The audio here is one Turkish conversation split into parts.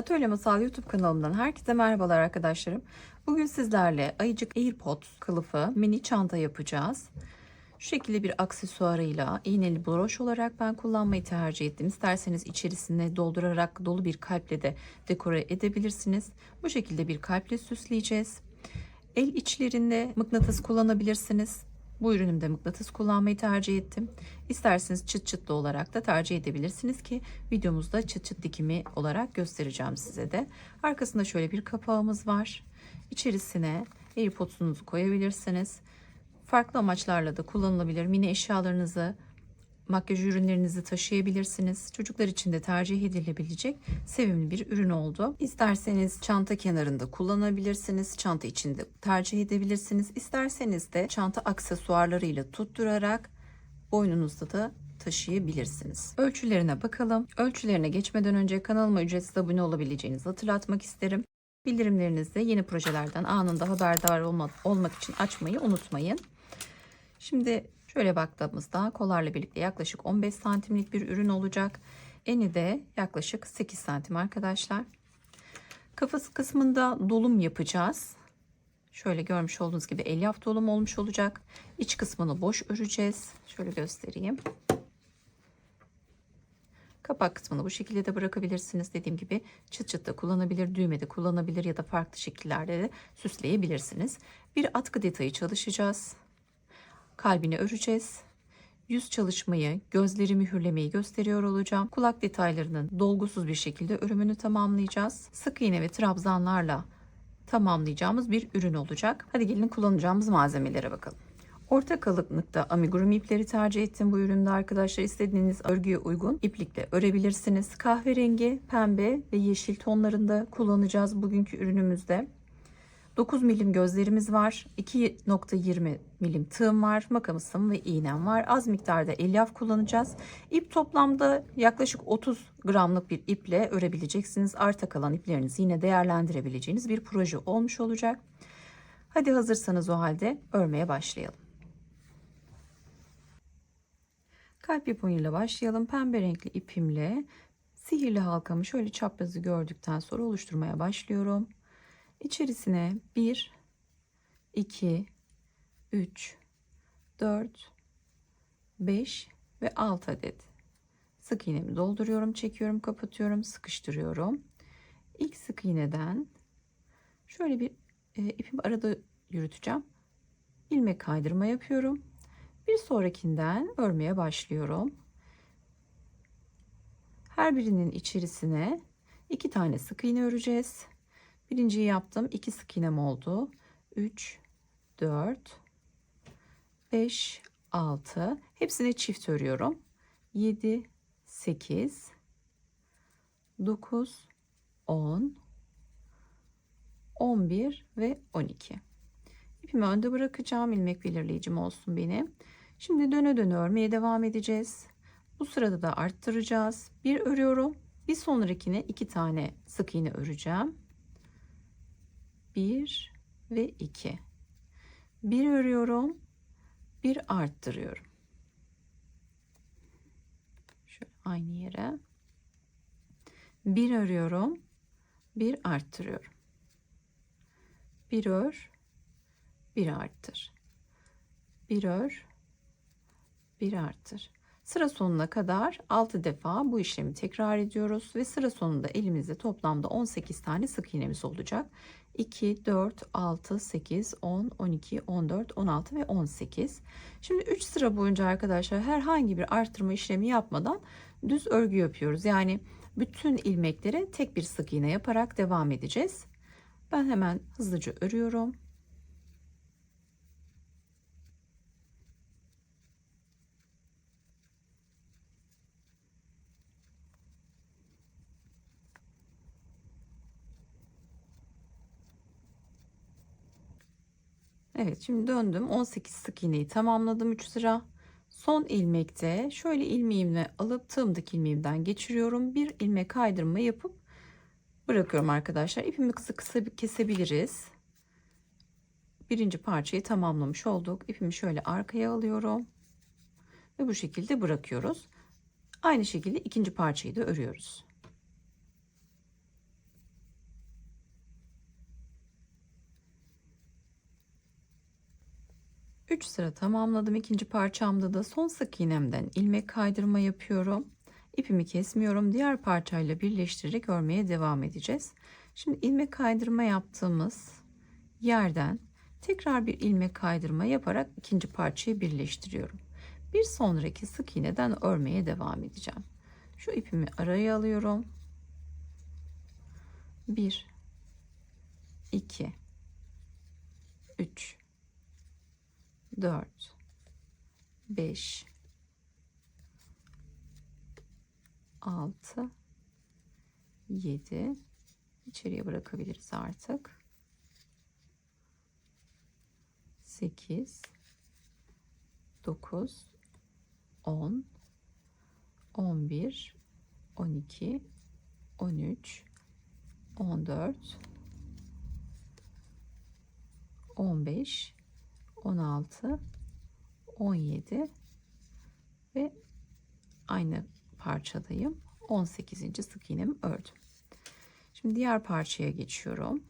Atölye Masal YouTube kanalımdan herkese merhabalar arkadaşlarım. Bugün sizlerle ayıcık AirPods kılıfı mini çanta yapacağız. Şu şekilde bir aksesuarıyla iğneli broş olarak ben kullanmayı tercih ettim. İsterseniz içerisine doldurarak dolu bir kalple de dekore edebilirsiniz. Bu şekilde bir kalple süsleyeceğiz. El içlerinde mıknatıs kullanabilirsiniz. Bu ürünümde mıknatıs kullanmayı tercih ettim. İsterseniz çıt çıtlı olarak da tercih edebilirsiniz ki videomuzda çıt çıt dikimi olarak göstereceğim size de. Arkasında şöyle bir kapağımız var. İçerisine AirPods'unuzu koyabilirsiniz. Farklı amaçlarla da kullanılabilir. Mini eşyalarınızı, makyaj ürünlerinizi taşıyabilirsiniz. Çocuklar için de tercih edilebilecek sevimli bir ürün oldu. İsterseniz çanta kenarında kullanabilirsiniz. Çanta içinde tercih edebilirsiniz. İsterseniz de çanta aksesuarlarıyla tutturarak boynunuzda da taşıyabilirsiniz. Ölçülerine bakalım. Ölçülerine geçmeden önce kanalıma ücretsiz abone olabileceğinizi hatırlatmak isterim. Bildirimlerinizi de yeni projelerden anında haberdar olmak için açmayı unutmayın. Şimdi şöyle baktığımızda kollarla birlikte yaklaşık 15 santimlik bir ürün olacak. Eni de yaklaşık 8 santim arkadaşlar. Kafası kısmında dolum yapacağız. Şöyle görmüş olduğunuz gibi elyaf dolum olmuş olacak. İç kısmını boş öreceğiz. Şöyle göstereyim. Kapak kısmını bu şekilde de bırakabilirsiniz. Dediğim gibi çıt çıt da kullanabilir, düğme de kullanabilir ya da farklı şekillerde de süsleyebilirsiniz. Bir atkı detayı çalışacağız. Kalbini öreceğiz. Yüz çalışmayı, gözleri mühürlemeyi gösteriyor olacağım. Kulak detaylarının dolgusuz bir şekilde örümünü tamamlayacağız. Sık iğne ve trabzanlarla tamamlayacağımız bir ürün olacak. Hadi gelin kullanacağımız malzemelere bakalım. Orta kalınlıkta amigurumi ipleri tercih ettim bu üründe arkadaşlar. İstediğiniz örgüye uygun iplikle örebilirsiniz. Kahverengi, pembe ve yeşil tonlarında kullanacağız bugünkü ürünümüzde. 9 milim gözlerimiz var. 2,20 milim tığım var. Makamısım ve iğnem var. Az miktarda elyaf kullanacağız. İp toplamda yaklaşık 30 gramlık bir iple örebileceksiniz. Arta kalan iplerinizi yine değerlendirebileceğiniz bir proje olmuş olacak. Hadi hazırsanız o halde örmeye başlayalım. Kalp yapımıyla başlayalım. Pembe renkli ipimle sihirli halkamı şöyle çaprazı gördükten sonra oluşturmaya başlıyorum. İçerisine 1, 2, 3, 4, 5 ve 6 adet sık iğnemi dolduruyorum, çekiyorum, kapatıyorum, sıkıştırıyorum. İlk sık iğneden şöyle bir ipimi arada yürüteceğim. İlmek kaydırma yapıyorum. Bir sonrakinden örmeye başlıyorum. Her birinin içerisine 2 tane sık iğne öreceğiz. Birinciyi yaptım. 2 sık iğnem oldu. 3, 4, 5, 6. Hepsine çift örüyorum. 7, 8, 9, 10, 11 ve 12. İpimi önde bırakacağım. İlmek belirleyicim olsun benim. Şimdi döne döne örmeye devam edeceğiz. Bu sırada da arttıracağız. Bir örüyorum. Bir sonrakine 2 tane sık iğne öreceğim. 1 ve 2. Bir örüyorum. Bir arttırıyorum. Şöyle aynı yere. Bir örüyorum. Bir arttırıyorum. Bir ör. Bir arttır. Bir ör. Bir arttır. Sıra sonuna kadar 6 defa bu işlemi tekrar ediyoruz ve sıra sonunda elimizde toplamda 18 tane sık iğnemiz olacak. 2, 4, 6, 8, 10, 12, 14, 16 ve 18. Şimdi 3 sıra boyunca arkadaşlar herhangi bir arttırma işlemi yapmadan düz örgü yapıyoruz. Yani bütün ilmeklere tek bir sık iğne yaparak devam edeceğiz. Ben hemen hızlıca örüyorum. Evet, şimdi döndüm. 18 sık iğneyi tamamladım 3 sıra. Son ilmekte şöyle ilmeğimle alıp tığımdaki ilmeğimden geçiriyorum. Bir ilmek kaydırma yapıp bırakıyorum arkadaşlar. İpimi kısa kısa kesebiliriz. Birinci parçayı tamamlamış olduk. İpimi şöyle arkaya alıyorum ve bu şekilde bırakıyoruz. Aynı şekilde ikinci parçayı da örüyoruz. 3 sıra tamamladım. İkinci parçamda da son sık iğnemden ilmek kaydırma yapıyorum. İpimi kesmiyorum. Diğer parçayla birleştirerek örmeye devam edeceğiz. Şimdi ilmek kaydırma yaptığımız yerden tekrar bir ilmek kaydırma yaparak ikinci parçayı birleştiriyorum. Bir sonraki sık iğneden örmeye devam edeceğim. Şu ipimi araya alıyorum. 1 2 3 4 5 6 7 içeriye bırakabiliriz artık. 8 9 10 11 12 13 14 15 16 17 ve aynı parçadayım. 18. sık iğnemi ördüm. Şimdi diğer parçaya geçiyorum.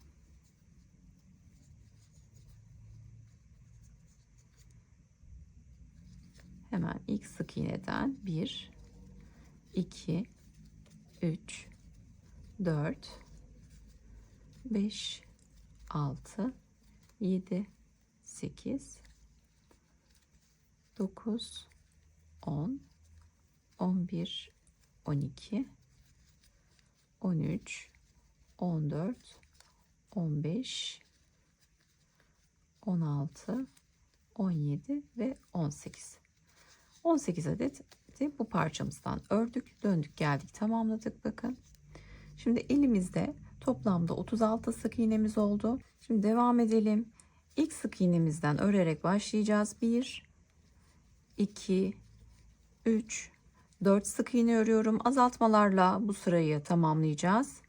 Hemen ilk sık iğneden 1 2 3 4 5 6 7 8 9 10 11 12 13 14 15 16 17 ve 18. 18 adet de bu parçamızdan ördük, döndük, geldik, tamamladık. Bakın. Şimdi elimizde toplamda 36 sık iğnemiz oldu. Şimdi devam edelim. İlk sık iğnemizden örerek başlayacağız. 1 2 3 4 sık iğne örüyorum. Azaltmalarla bu sırayı tamamlayacağız.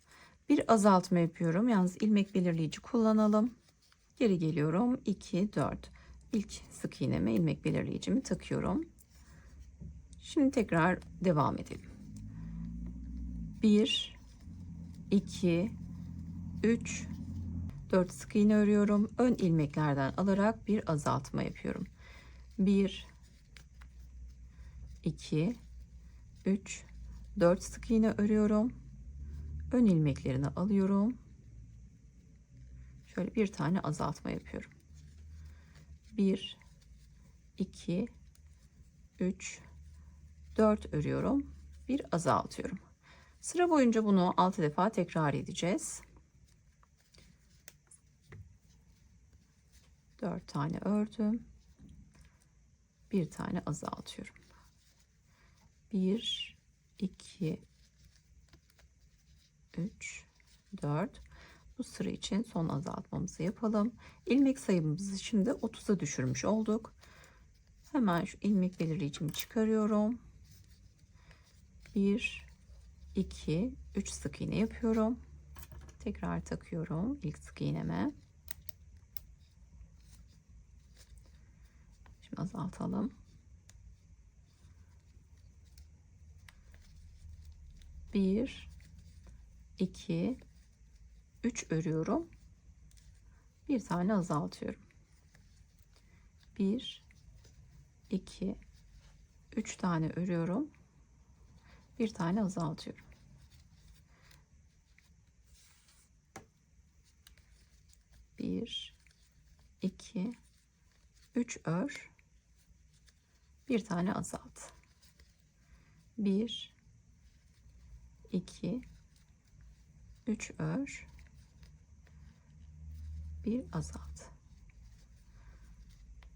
Bir azaltma yapıyorum. Yalnız ilmek belirleyici kullanalım. Geri geliyorum. 2 4. İlk sık iğneme ilmek belirleyicimi takıyorum. Şimdi tekrar devam edelim. 1 2 3 4 sık iğne örüyorum. Ön ilmeklerden alarak bir azaltma yapıyorum. 1 2 3 4 sık iğne örüyorum. Ön ilmeklerini alıyorum. Şöyle bir tane azaltma yapıyorum. 1 2 3 4 örüyorum. Bir azaltıyorum. Sıra boyunca bunu 6 defa tekrar edeceğiz. 4 tane ördüm. Bir tane azaltıyorum. 1 2 3 4. Bu sıra için son azaltmamızı yapalım. İlmek sayımızı şimdi 30'a düşürmüş olduk. Hemen şu ilmek belirleyicimi çıkarıyorum. 1 2 3 sık iğne yapıyorum. Tekrar takıyorum ilk sık iğneme. Şimdi azaltalım. 1 2 3 örüyorum. Bir tane azaltıyorum. 1 2 3 tane örüyorum. Bir tane azaltıyorum. 1 2 3 ör. Bir tane azalt. 1 2 3 ör. Bir azalt.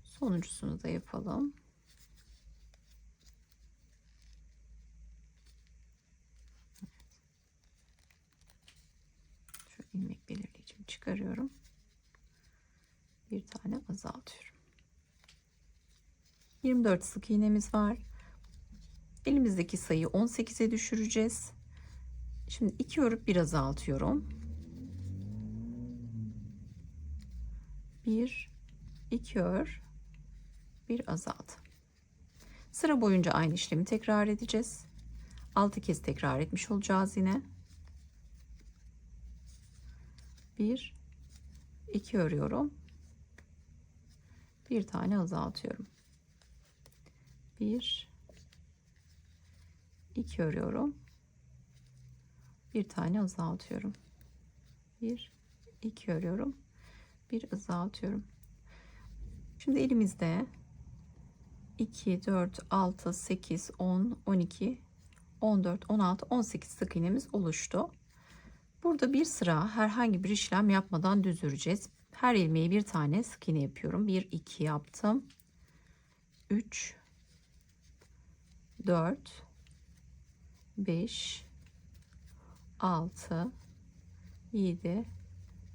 Sonuncusunu da yapalım. Şu ilmek belirleyicimi çıkarıyorum. Bir tane azaltıyorum. 24 sık iğnemiz var. Elimizdeki sayıyı 18'e düşüreceğiz. Şimdi 2 örüp bir azaltıyorum. 1 2 ör, bir azalt. Sıra boyunca aynı işlemi tekrar edeceğiz. 6 kez tekrar etmiş olacağız yine. 1 2 örüyorum. Bir tane azaltıyorum. 1 2 örüyorum. Bir tane azaltıyorum. 1 2 örüyorum. Bir azaltıyorum. Şimdi elimizde 2 4 6 8 10 12 14 16 18 sık iğnemiz oluştu. Burada bir sıra herhangi bir işlem yapmadan düz öreceğiz. Her ilmeğe bir tane sık iğne yapıyorum. 1 2 yaptım. 3 4 5 6 7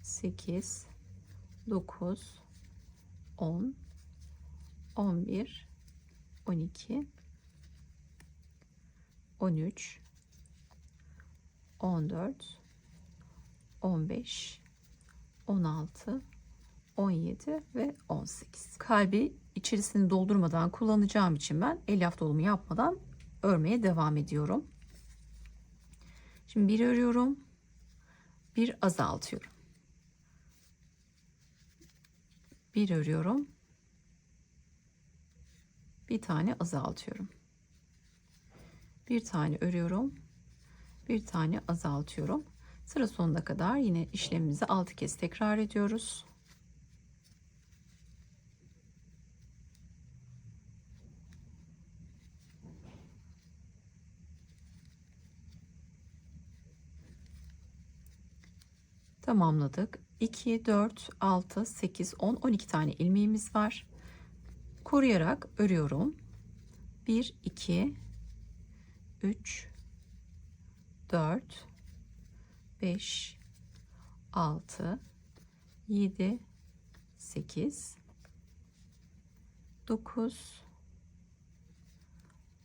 8 9 10 11 12 13 14 15 16 17 ve 18. Kalbi içerisini doldurmadan kullanacağım için ben elyaf dolumu yapmadan örmeye devam ediyorum. Şimdi bir örüyorum, bir azaltıyorum. Bir örüyorum, bir tane azaltıyorum. Bir tane örüyorum, bir tane azaltıyorum. Sıra sonuna kadar yine işlemimizi 6 kez tekrar ediyoruz. Tamamladık. 2 4 6 8 10 12 tane ilmeğimiz var. Koruyarak örüyorum. 1 2 3 4 5 6 7 8 9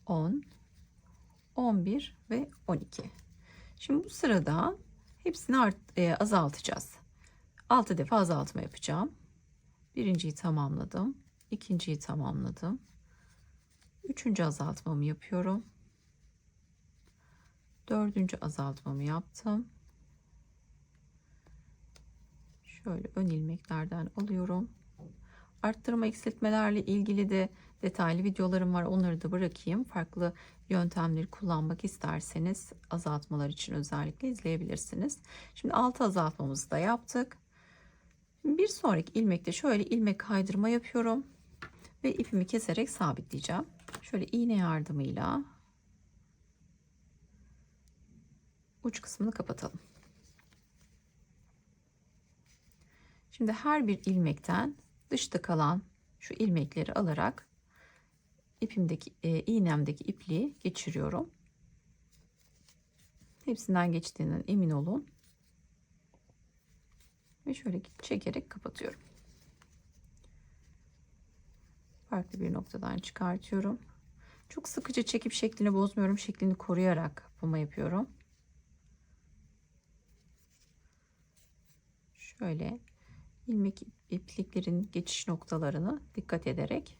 10 11 ve 12. Şimdi bu sırada hepsini azaltacağız. 6 defa azaltma yapacağım. Birinciyi tamamladım. İkinciyi tamamladım. Üçüncü azaltmamı yapıyorum. Dördüncü azaltmamı yaptım. Şöyle ön ilmeklerden alıyorum. Arttırma eksiltmelerle ilgili de detaylı videolarım var. Onları da bırakayım. Farklı yöntemleri kullanmak isterseniz azaltmalar için özellikle izleyebilirsiniz. Şimdi 6 azaltmamızı da yaptık. Bir sonraki ilmekte şöyle ilmek kaydırma yapıyorum ve ipimi keserek sabitleyeceğim. Şöyle iğne yardımıyla uç kısmını kapatalım. Şimdi her bir ilmekten dışta kalan şu ilmekleri alarak ipimdeki iğnemdeki ipliği geçiriyorum. Hepsinden geçtiğinden emin olun. Ve şöyle çekerek kapatıyorum. Farklı bir noktadan çıkartıyorum. Çok sıkıca çekip şeklini bozmuyorum. Şeklini koruyarak kapama yapıyorum. Şöyle ilmek ipliklerin geçiş noktalarını dikkat ederek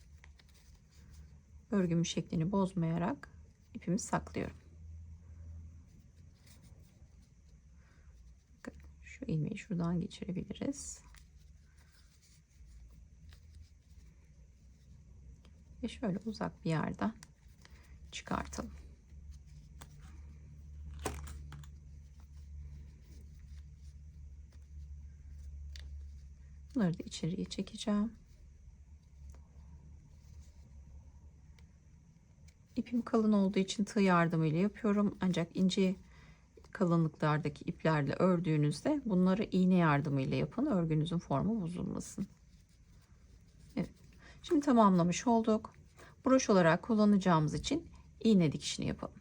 örgümün şeklini bozmayarak ipimi saklıyorum. Bakın, şu ilmeği şuradan geçirebiliriz. Ve şöyle uzak bir yerden çıkartalım. Bunları da içeriye çekeceğim. İpim kalın olduğu için tığ yardımıyla yapıyorum. Ancak ince kalınlıklardaki iplerle ördüğünüzde bunları iğne yardımıyla yapın. Örgünüzün formu bozulmasın. Evet. Şimdi tamamlamış olduk. Broş olarak kullanacağımız için iğne dikişini yapalım.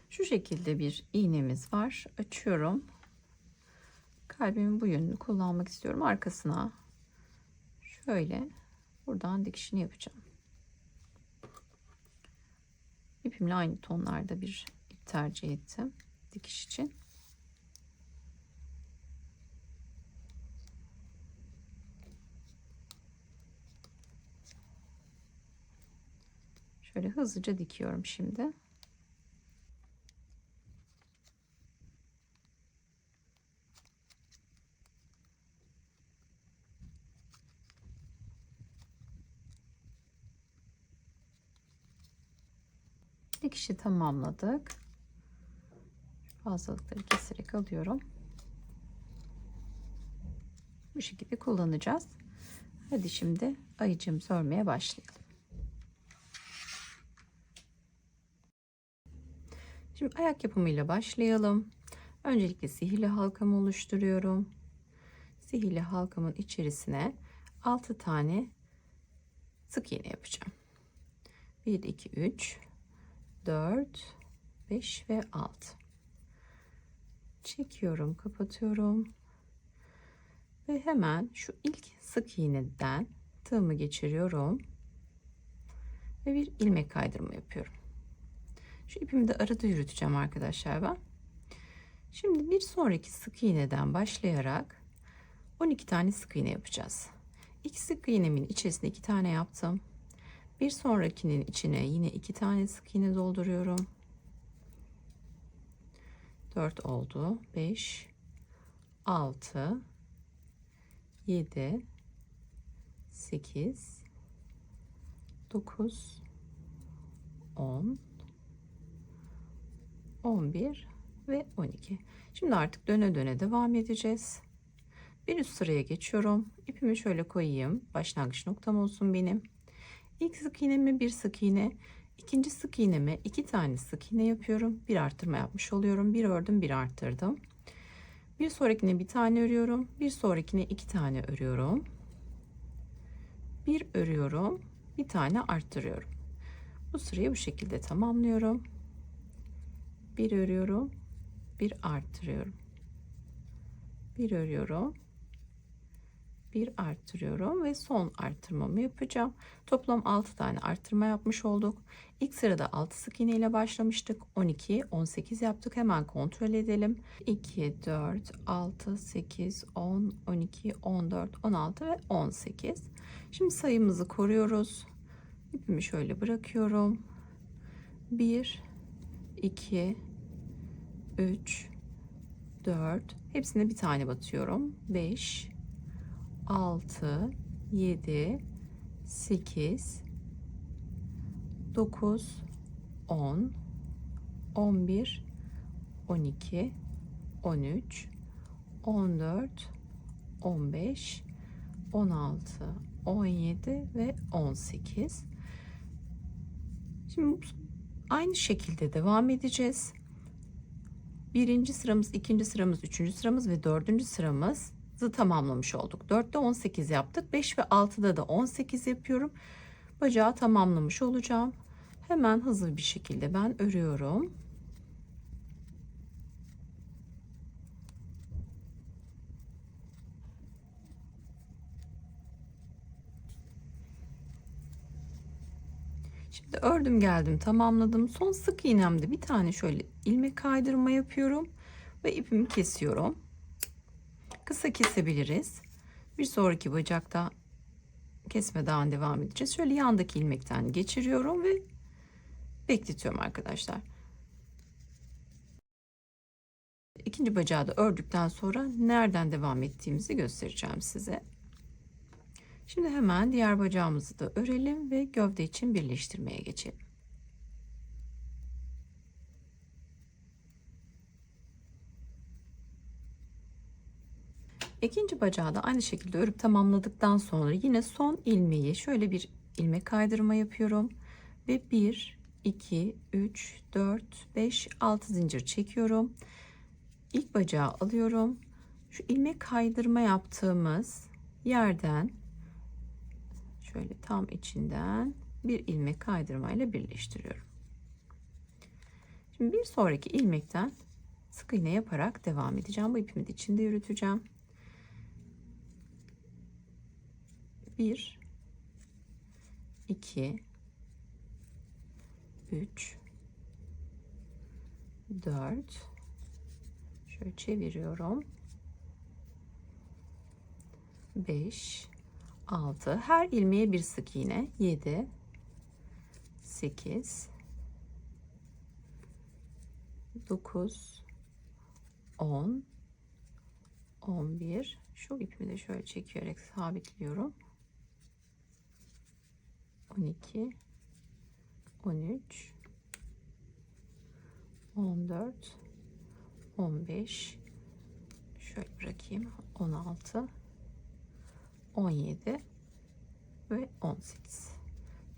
Şu şekilde bir iğnemiz var. Açıyorum. Kalbimin bu yönünü kullanmak istiyorum. Arkasına şöyle buradan dikişini yapacağım. İpimle aynı tonlarda bir ip tercih ettim dikiş için. Şöyle hızlıca dikiyorum şimdi. Dikişi tamamladık. Fazlalıkları keserek alıyorum. Bu şekilde kullanacağız. Hadi şimdi ayıcığımızı örmeye başlayalım. Şimdi ayak yapımıyla başlayalım. Öncelikle sihirli halkamı oluşturuyorum. Sihirli halkamın içerisine 6 tane sık iğne yapacağım. 1, 2, 3, 4, 5 ve 6. Çekiyorum, kapatıyorum. Ve hemen şu ilk sık iğneden tığımı geçiriyorum. Ve bir ilmek kaydırma yapıyorum. Şu ipimi de arada yürüteceğim arkadaşlar ben. Şimdi bir sonraki sık iğneden başlayarak 12 tane sık iğne yapacağız. İlk sık iğnemin içerisine 2 tane yaptım. Bir sonrakinin içine yine 2 tane sık iğne dolduruyorum. 4 oldu. 5, 6, 7, 8, 9, 10, 11 ve 12. Şimdi artık döne döne devam edeceğiz. Bir üst sıraya geçiyorum. İpimi şöyle koyayım. Başlangıç noktam olsun benim. İlk sık iğneme bir sık iğne, ikinci sık iğneme 2 tane sık iğne yapıyorum. Bir artırma yapmış oluyorum. Bir ördüm, bir arttırdım. Bir sonrakine bir tane örüyorum. Bir sonrakine 2 tane örüyorum. Bir örüyorum, bir tane arttırıyorum. Bu sırayı bu şekilde tamamlıyorum. Bir örüyorum, bir arttırıyorum. Bir örüyorum, bir arttırıyorum ve son arttırmamı yapacağım. Toplam 6 tane arttırma yapmış olduk. İlk sırada 6 sık iğne ile başlamıştık. 12, 18 yaptık. Hemen kontrol edelim. 2, 4, 6, 8, 10, 12, 14, 16 ve 18. Şimdi sayımızı koruyoruz. İpimi şöyle bırakıyorum. 1, 2, 3, 4. Hepsine bir tane batıyorum. 5, 6, 7, 8, 9, 10, 11, 12, 13, 14, 15, 16, 17 ve 18. Şimdi aynı şekilde devam edeceğiz. Birinci sıramız, ikinci sıramız, üçüncü sıramız ve dördüncü sıramızı tamamlamış olduk. 4'te 18 yaptık. 5 ve 6'da da 18 yapıyorum. Bacağı tamamlamış olacağım. Hemen hızlı bir şekilde ben örüyorum. Şimdi ördüm geldim tamamladım. Son sık iğnemde bir tane şöyle ilmek kaydırma yapıyorum ve ipimi kesiyorum. Kısa kesebiliriz. Bir sonraki bacakta kesmeden devam edeceğiz. Şöyle yandaki ilmekten geçiriyorum ve bekletiyorum arkadaşlar. İkinci bacağı da ördükten sonra nereden devam ettiğimizi göstereceğim size. Şimdi hemen diğer bacağımızı da örelim ve gövde için birleştirmeye geçelim. İkinci bacağı da aynı şekilde örüp tamamladıktan sonra yine son ilmeği şöyle bir ilmek kaydırma yapıyorum ve 1, 2, 3, 4, 5, 6 zincir çekiyorum. İlk bacağı alıyorum. Şu ilmek kaydırma yaptığımız yerden şöyle tam içinden bir ilmek kaydırma ile birleştiriyorum. Şimdi bir sonraki ilmekten sık iğne yaparak devam edeceğim. Bu ipimi de içinde yürüteceğim. 1, 2, 3, 4, şöyle çeviriyorum. 5, 6, her ilmeğe bir sık iğne. 7, 8, 9, 10, 11. Şu ipimi de şöyle çekerek sabitliyorum. 12, 13, 14, 15, şöyle bırakayım, 16, 17 ve 18.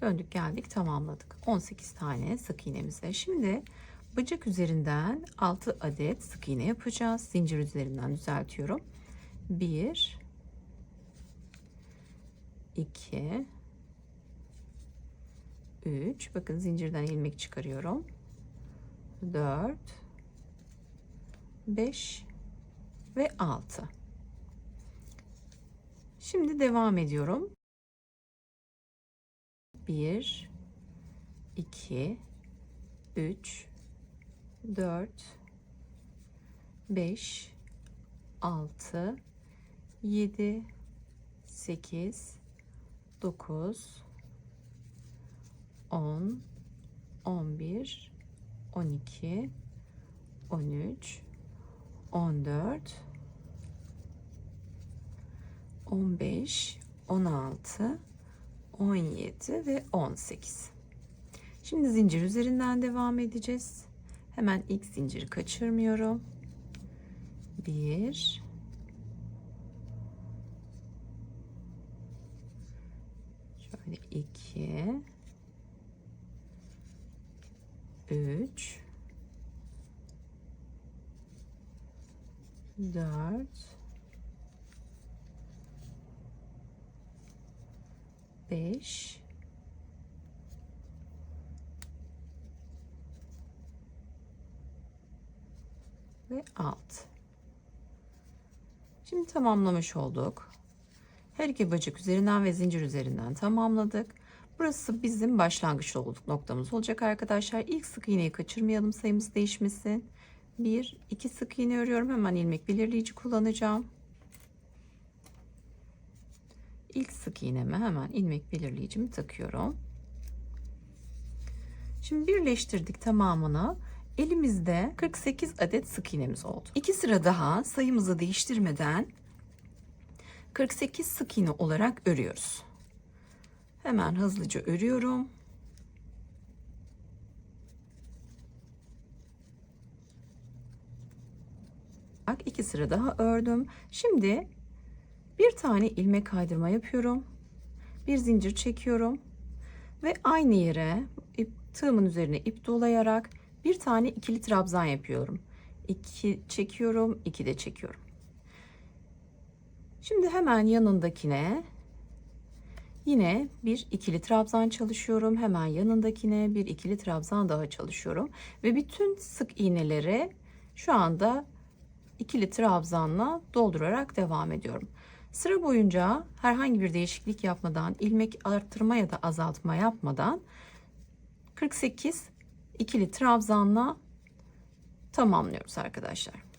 Döndük geldik, tamamladık. 18 tane sık iğnemizle. Şimdi bacak üzerinden 6 adet sık iğne yapacağız. Zincir üzerinden düzeltiyorum. 1, 2, 3. Bakın zincirden ilmek çıkarıyorum. 4, 5 ve 6. Şimdi devam ediyorum. 1, 2, 3, 4, 5, 6, 7, 8, 9, 10, 11, 12, 13, 14, 15, 16, 17 ve 18. Şimdi zincir üzerinden devam edeceğiz. Hemen ilk zinciri kaçırmıyorum. 1, şöyle 2, 3, 4, 5, 6. Şimdi tamamlamış olduk. Her iki bacak üzerinden ve zincir üzerinden tamamladık. Burası bizim başlangıç noktamız olacak arkadaşlar. İlk sık iğneyi kaçırmayalım, sayımız değişmesin. 1, 2 sık iğne örüyorum. Hemen ilmek belirleyici kullanacağım. İlk sık iğneme hemen ilmek belirleyicimi takıyorum. Şimdi birleştirdik tamamını. Elimizde 48 adet sık iğnemiz oldu. 2 sıra daha sayımızı değiştirmeden 48 sık iğne olarak örüyoruz. Hemen hızlıca örüyorum. Bak, 2 sıra daha ördüm. Şimdi bir tane ilmek kaydırma yapıyorum. Bir zincir çekiyorum ve aynı yere tığımın üzerine ip dolayarak bir tane ikili trabzan yapıyorum. 2 çekiyorum, 2 de çekiyorum. Şimdi hemen yanındakine yine bir ikili trabzan çalışıyorum. Hemen yanındakine bir ikili trabzan daha çalışıyorum ve bütün sık iğneleri şu anda ikili trabzanla doldurarak devam ediyorum. Sıra boyunca herhangi bir değişiklik yapmadan, ilmek arttırma ya da azaltma yapmadan 48 ikili trabzanla tamamlıyoruz arkadaşlar.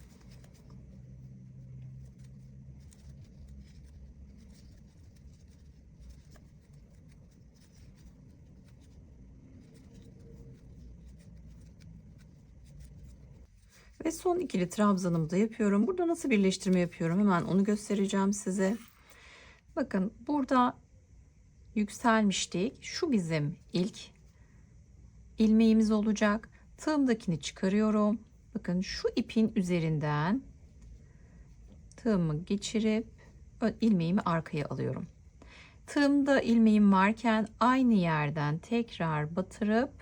Ve son ikili trabzanımı da yapıyorum. Burada nasıl birleştirme yapıyorum hemen onu göstereceğim size. Bakın burada yükselmiştik. Şu bizim ilk ilmeğimiz olacak. Tığımdakini çıkarıyorum. Bakın şu ipin üzerinden tığımı geçirip ilmeğimi arkaya alıyorum. Tığımda ilmeğim varken aynı yerden tekrar batırıp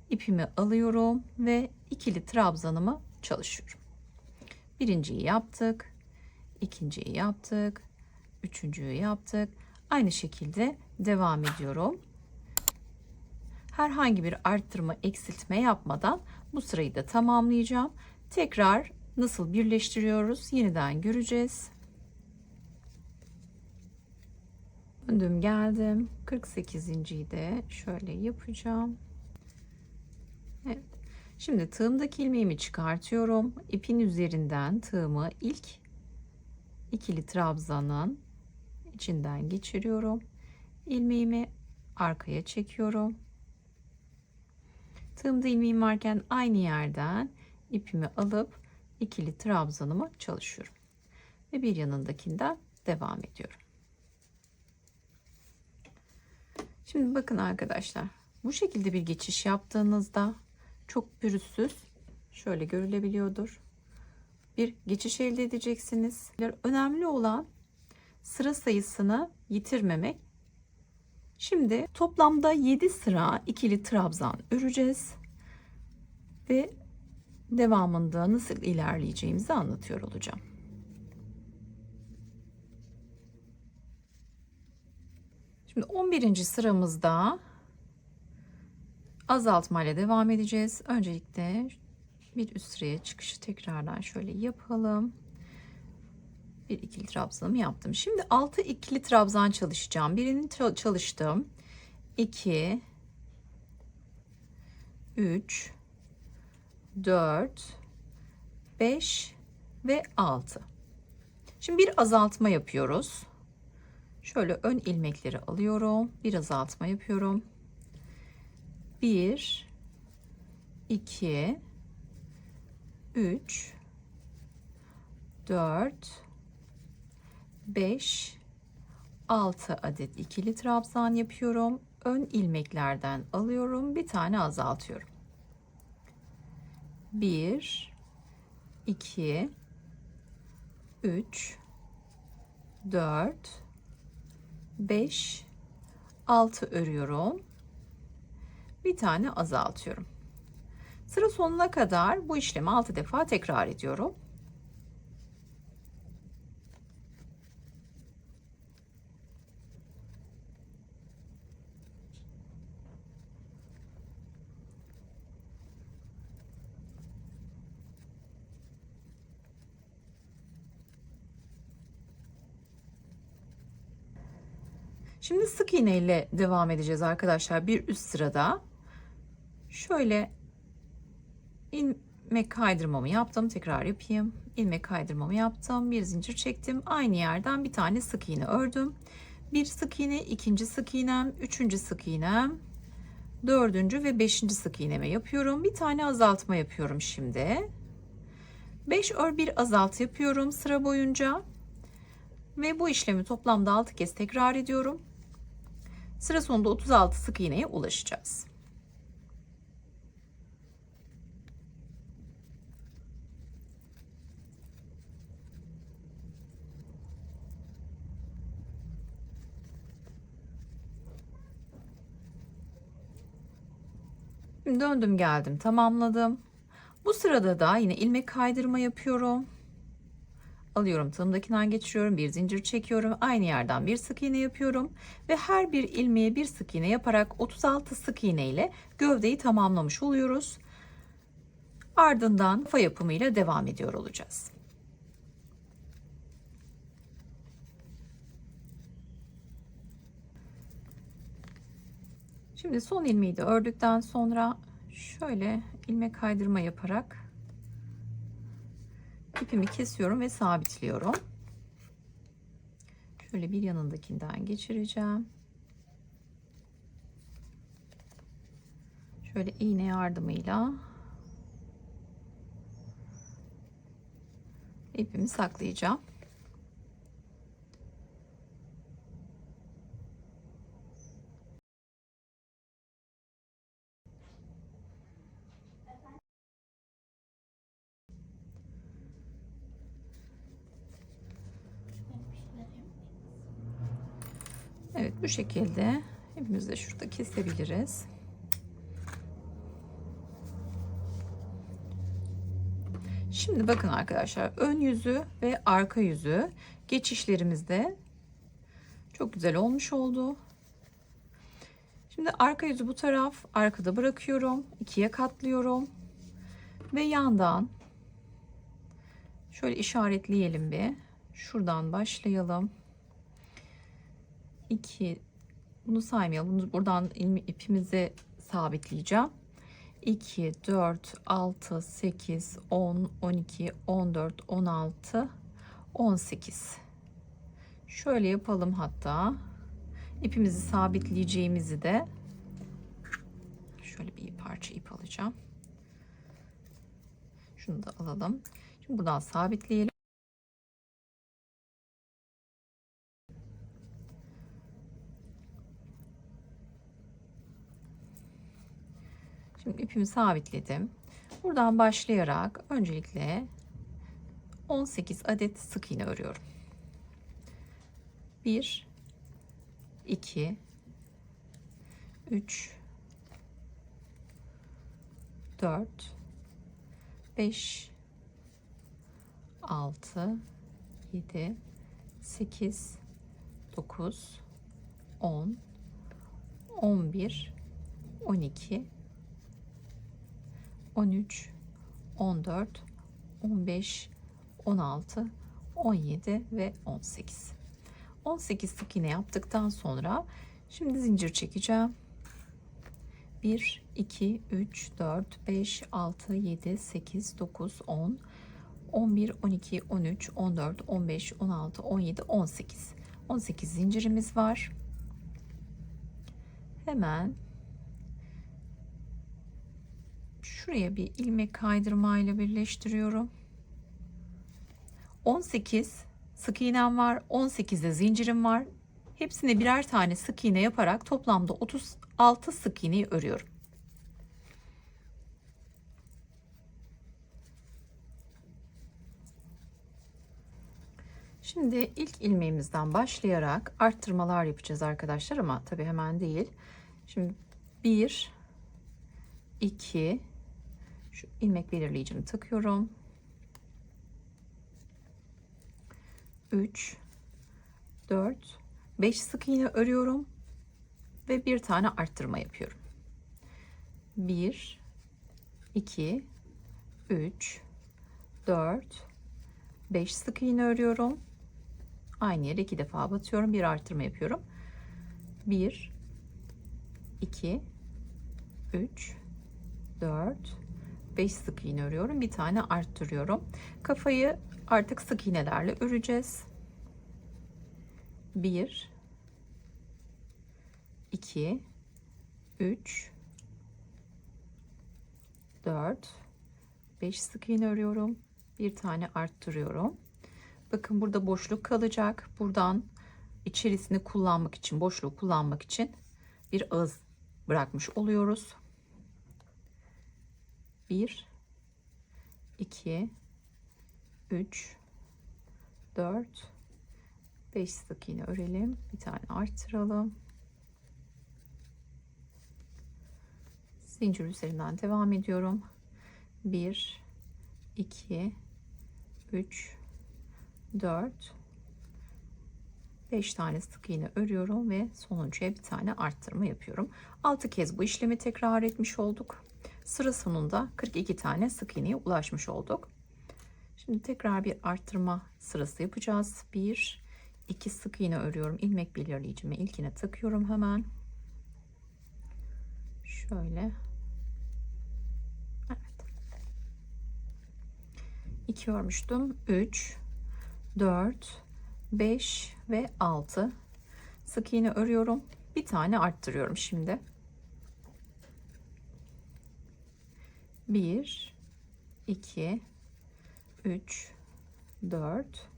ipimi alıyorum ve ikili trabzanımı çalışıyorum. Birinciyi yaptık, ikinciyi yaptık, üçüncüyü yaptık. Aynı şekilde devam ediyorum. Herhangi bir arttırma, eksiltme yapmadan bu sırayı da tamamlayacağım. Tekrar nasıl birleştiriyoruz yeniden göreceğiz. Döndüm geldim. 48.yi de şöyle yapacağım. Evet. Şimdi tığımdaki ilmeğimi çıkartıyorum. İpin üzerinden tığımı ilk ikili trabzanın içinden geçiriyorum. İlmeğimi arkaya çekiyorum. Tığımda ilmeğim varken aynı yerden ipimi alıp ikili trabzanımı çalışıyorum. Ve bir yanındakinden devam ediyorum. Şimdi bakın arkadaşlar, bu şekilde bir geçiş yaptığınızda çok pürüzsüz Şöyle görülebiliyordur. Bir geçiş elde edeceksiniz. Önemli olan sıra sayısını yitirmemek. Şimdi toplamda 7 sıra ikili trabzan öreceğiz ve devamında nasıl ilerleyeceğimizi anlatıyor olacağım. Şimdi 11. sıramızda azaltma ile devam edeceğiz. Öncelikle bir üst sıraya çıkışı tekrardan şöyle yapalım. Bir ikili trabzanımı yaptım. Şimdi 6 ikili trabzan çalışacağım. Birini çalıştım. 2 3 4 5 ve 6. Şimdi bir azaltma yapıyoruz. Şöyle ön ilmekleri alıyorum. Bir azaltma yapıyorum. 1 2 3 4 5 6 adet ikili trabzan yapıyorum. Ön ilmeklerden alıyorum. Bir tane azaltıyorum. 1 2 3 4 5 6 örüyorum. Bir tane azaltıyorum. Sıra sonuna kadar bu işlemi 6 defa tekrar ediyorum. Şimdi sık iğne ile devam edeceğiz arkadaşlar. Bir üst sırada şöyle ilmek kaydırmamı yaptım. Tekrar yapayım. İlmek kaydırmamı yaptım. Bir zincir çektim. Aynı yerden bir tane sık iğne ördüm. Bir sık iğne, ikinci sık iğnem, üçüncü sık iğnem, dördüncü ve beşinci sık iğneme yapıyorum. Bir tane azaltma yapıyorum şimdi. 5 ör bir azalt yapıyorum sıra boyunca. Ve bu işlemi toplamda 6 kez tekrar ediyorum. Sıra sonunda 36 sık iğneye ulaşacağız. Şimdi döndüm geldim tamamladım. Bu sırada da yine ilmek kaydırma yapıyorum. Alıyorum tığımdakinden geçiriyorum, bir zincir çekiyorum, aynı yerden bir sık iğne yapıyorum ve her bir ilmeğe bir sık iğne yaparak 36 sık iğne ile gövdeyi tamamlamış oluyoruz. Ardından kafa yapımıyla devam ediyor olacağız. Şimdi son ilmeği de ördükten sonra şöyle ilmek kaydırma yaparak ipimi kesiyorum ve sabitliyorum. Şöyle bir yanındakinden geçireceğim. Şöyle iğne yardımıyla ipimi saklayacağım. Evet, bu şekilde ipimizi de şurada kesebiliriz. Şimdi bakın arkadaşlar, ön yüzü ve arka yüzü geçişlerimizde çok güzel olmuş oldu. Şimdi arka yüzü bu taraf, arkada bırakıyorum, ikiye katlıyorum ve yandan şöyle işaretleyelim bir. Şuradan başlayalım. 2, bunu saymayalım. Bunu buradan ipimizi sabitleyeceğim. 2, 4, 6, 8, 10, 12, 14, 16, 18. Şöyle yapalım hatta. İpimizi sabitleyeceğimizi de şöyle bir parça ip alacağım. Şunu da alalım. Şimdi buradan sabitleyelim. Şimdi ipimi sabitledim. Buradan başlayarak öncelikle 18 adet sık iğne örüyorum. 1 2 3 4 5 6 7 8 9 10 11 12 13 14 15 16 17 ve 18. 18 sık iğne yaptıktan sonra şimdi zincir çekeceğim. 1 2 3 4 5 6 7 8 9 10 11 12 13 14 15 16 17 18. 18 zincirimiz var. Hemen şuraya bir ilmek kaydırmayla birleştiriyorum. 18 sık iğnem var, 18 de zincirim var. Hepsine birer tane sık iğne yaparak toplamda 36 sık iğneyi örüyorum. Şimdi ilk ilmeğimizden başlayarak arttırmalar yapacağız arkadaşlar, ama tabii hemen değil. Şimdi 1 2 şu ilmek belirleyicimi takıyorum. 3 4 5 sık iğne örüyorum ve bir tane arttırma yapıyorum. 1 2 3 4 5 sık iğne örüyorum. Aynı yere 2 defa batıyorum, bir arttırma yapıyorum. 1 2 3 4 5 sık iğne örüyorum, bir tane arttırıyorum. Kafayı artık sık iğnelerle öreceğiz. 1 2 3 4 5 sık iğne örüyorum, bir tane arttırıyorum. Bakın burada boşluk kalacak. Buradan içerisini kullanmak için, boşluğu kullanmak için bir ağız bırakmış oluyoruz. 1 2 3 4 5 sık iğne örelim, bir tane arttıralım. Zincir üzerinden devam ediyorum. 1 2 3 4 5 tane sık iğne örüyorum ve sonuncuya bir tane arttırma yapıyorum. 6 kez bu işlemi tekrar etmiş olduk. Sıra sonunda 42 tane sık iğneye ulaşmış olduk. Şimdi tekrar bir arttırma sırası yapacağız. 1 2 sık iğne örüyorum. İlmek belirleyicimi ilkine takıyorum hemen. Şöyle. Evet. 2 örmüştüm. 3 4 5 ve 6 sık iğne örüyorum. Bir tane arttırıyorum şimdi. 1 2 3 4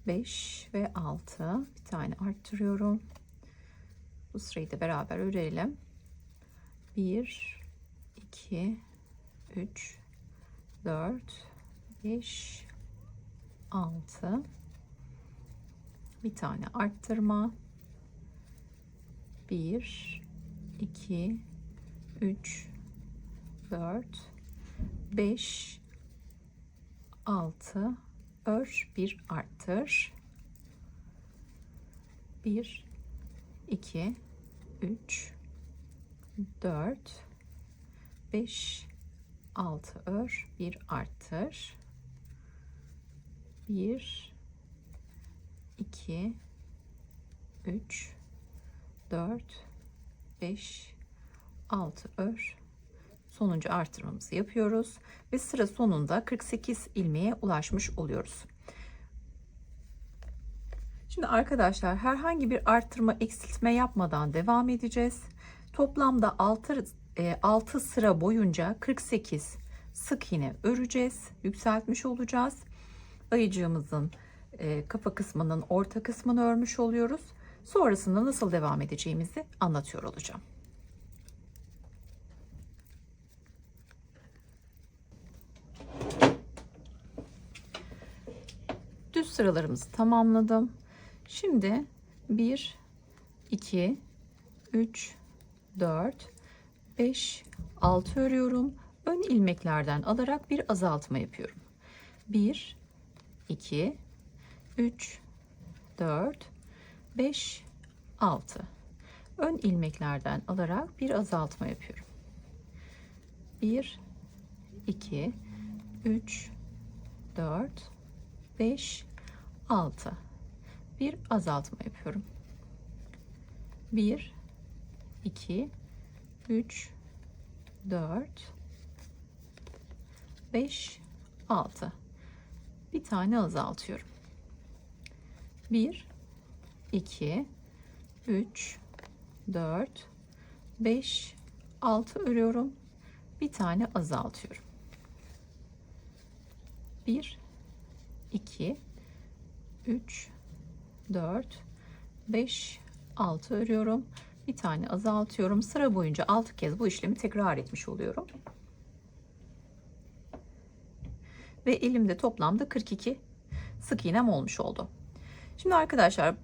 5 ve 6, bir tane arttırıyorum. Bu sırayı da beraber örelim. 1 2 3 4 5 6, bir tane arttırma. 1 2 3 4 5 6 ör, bir arttır. 1 2 3 4 5 6 ör, bir arttır. 1 2 3 4 5 6 ör, sonuncu artırmamızı yapıyoruz ve sıra sonunda 48 ilmeğe ulaşmış oluyoruz. Şimdi arkadaşlar herhangi bir arttırma eksiltme yapmadan devam edeceğiz. Toplamda 6 sıra boyunca 48 sık iğne öreceğiz, yükseltmiş olacağız. Ayıcığımızın kafa kısmının orta kısmını örmüş oluyoruz. Sonrasında nasıl devam edeceğimizi anlatıyor olacağım. sıralarımızı tamamladım. Şimdi 1, 2, 3, 4, 5, 6 örüyorum. Ön ilmeklerden alarak bir azaltma yapıyorum. 1, 2, 3, 4, 5, 6. Ön ilmeklerden alarak bir azaltma yapıyorum. 1, 2, 3, 4, 5, 6. Bir azaltma yapıyorum. 1, 2, 3, 4, 5, 6. Bir tane azaltıyorum. 1, 2, 3, 4, 5, 6 örüyorum. Bir tane azaltıyorum. 1, 2, 3, 4, 5, 6 örüyorum. Bir tane azaltıyorum. Sıra boyunca 6 kez bu işlemi tekrar etmiş oluyorum. Ve elimde toplamda 42 sık iğnem olmuş oldu. Şimdi arkadaşlar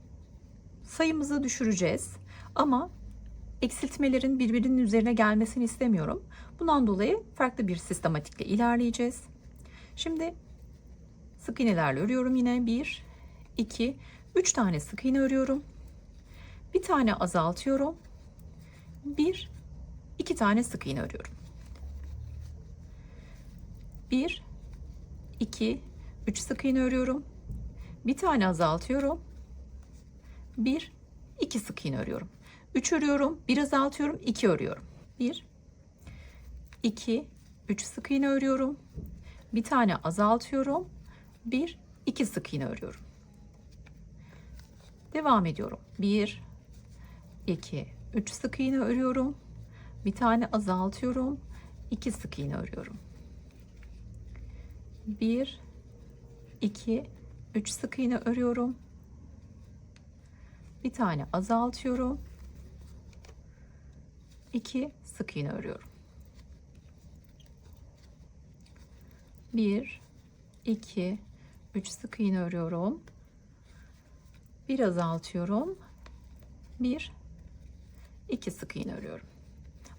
sayımızı düşüreceğiz ama eksiltmelerin birbirinin üzerine gelmesini istemiyorum. Bundan dolayı farklı bir sistematikle ilerleyeceğiz. Şimdi sık iğnelerle örüyorum yine. 1, 2, 3 tane sık iğne örüyorum. Bir tane azaltıyorum. 1, 2 tane sık iğne örüyorum. 1, 2, 3 sık iğne örüyorum. Bir tane azaltıyorum. 1, 2 sık iğne örüyorum. 3 örüyorum, 1 azaltıyorum, 2 örüyorum. 1, 2, 3 sık iğne örüyorum. Bir tane azaltıyorum. 1, 2 sık iğne örüyorum. Devam ediyorum. 1, 2, 3 sık iğne örüyorum. Bir tane azaltıyorum. 2 sık iğne örüyorum. 1, 2, 3 sık iğne örüyorum. Bir tane azaltıyorum. 2 sık iğne örüyorum. 1, 2, 3 sık iğne örüyorum. Bir azaltıyorum. 1, 2 sık iğne örüyorum.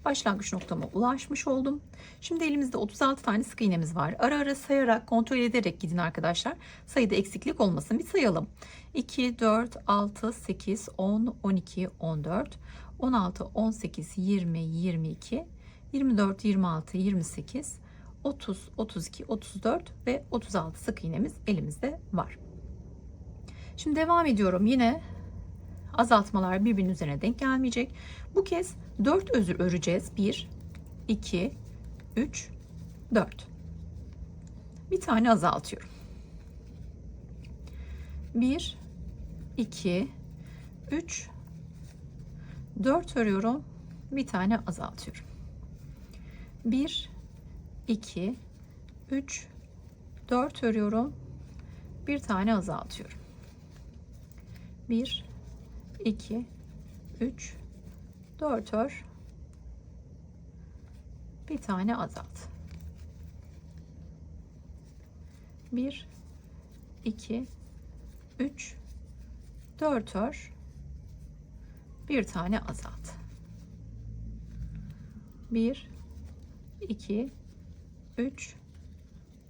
Başlangıç noktama ulaşmış oldum. Şimdi elimizde 36 tane sık iğnemiz var. Ara ara sayarak, kontrol ederek gidin arkadaşlar. Sayıda eksiklik olmasın. Bir sayalım. 2, 4, 6, 8, 10, 12, 14, 16, 18, 20, 22, 24, 26, 28, 30, 32, 34 ve 36 sık iğnemiz elimizde var. Şimdi devam ediyorum. Yine azaltmalar birbirinin üzerine denk gelmeyecek. Bu kez 4 özür öreceğiz. 1, 2, 3, 4. Bir tane azaltıyorum. 1, 2, 3, 4 örüyorum. Bir tane azaltıyorum. 1, 2, 3, 4 örüyorum. Bir tane azaltıyorum. 1, 2, 3, 4 ör. Bir tane azalt. 1, 2, 3, 4 ör. Bir tane azalt. 1, 2, 3,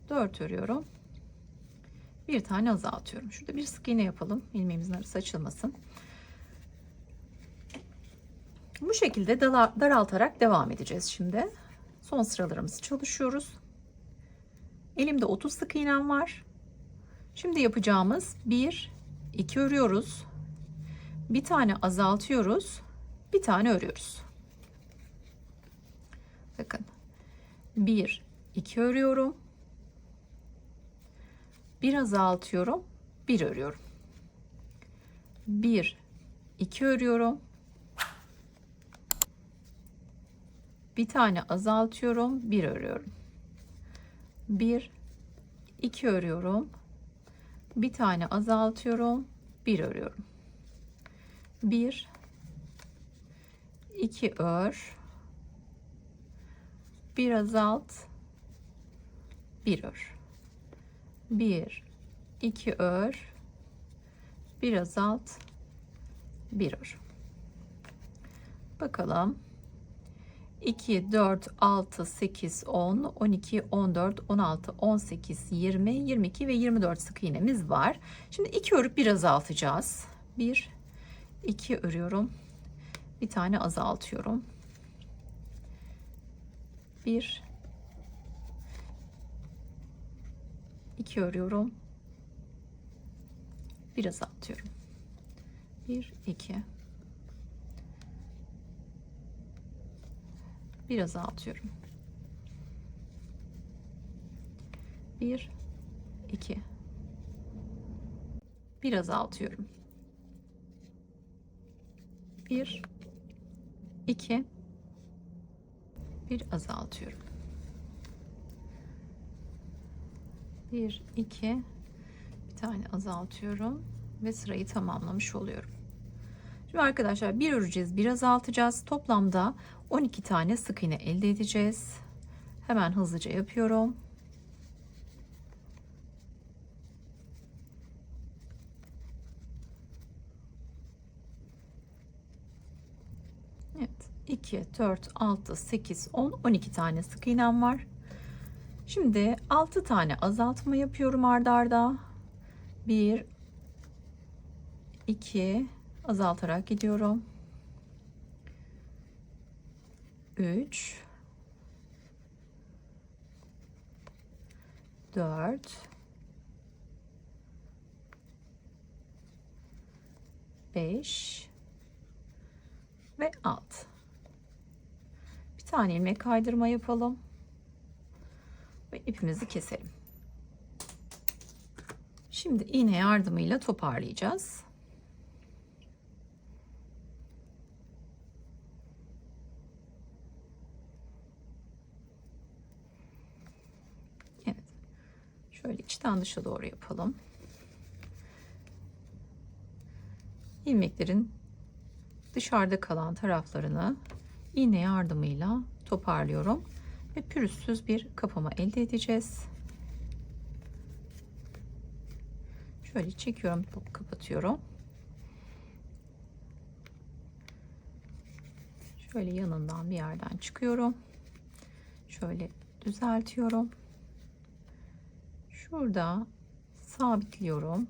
4 örüyorum. Bir tane azaltıyorum. Şurada bir sık iğne yapalım. İlmeğimizin arası açılmasın. Bu şekilde daraltarak devam edeceğiz şimdi. Son sıralarımızı çalışıyoruz. Elimde 30 sık iğnem var. Şimdi yapacağımız 1, 2 örüyoruz. Bir tane azaltıyoruz. Bir tane örüyoruz. Bakın. 1, 2 örüyorum. Bir azaltıyorum. Bir örüyorum. 1, 2 örüyorum. Bir tane azaltıyorum. Bir örüyorum. 1, 2 örüyorum. Bir tane azaltıyorum. Bir örüyorum. 1, 2 ör. Bir azalt. Bir ör. 1, 2 ör. bir azalt, bir ör. Bakalım. 2, 4, 6, 8, 10, 12, 14, 16, 18, 20, 22 ve 24 sık iğnemiz var. Şimdi 2 örüp bir azaltacağız. 1, 2 örüyorum. Bir tane azaltıyorum. 1, 2 örüyorum. Bir azaltıyorum. 1, 2. Bir azaltıyorum. 1, 2. Bir azaltıyorum. 1, 2. Bir azaltıyorum. 1, 2. Bir tane azaltıyorum ve sırayı tamamlamış oluyorum. Şimdi arkadaşlar bir öreceğiz, bir azaltacağız. Toplamda 12 tane sık iğne elde edeceğiz. Hemen hızlıca yapıyorum. Evet, 2, 4, 6, 8, 10, 12 tane sık iğnem var. Şimdi 6 tane azaltma yapıyorum arda arda. 1, 2, azaltarak gidiyorum. 3, 4, 5 ve 6. Bir tane ilmek kaydırma yapalım ve ipimizi keselim. Şimdi iğne yardımıyla toparlayacağız. Evet. Şöyle içten dışa doğru yapalım. İlmeklerin dışarıda kalan taraflarını iğne yardımıyla toparlıyorum ve pürüzsüz bir kapama elde edeceğiz. Şöyle çekiyorum, kapatıyorum. Şöyle yanından bir yerden çıkıyorum. Şöyle düzeltiyorum. Şurada sabitliyorum.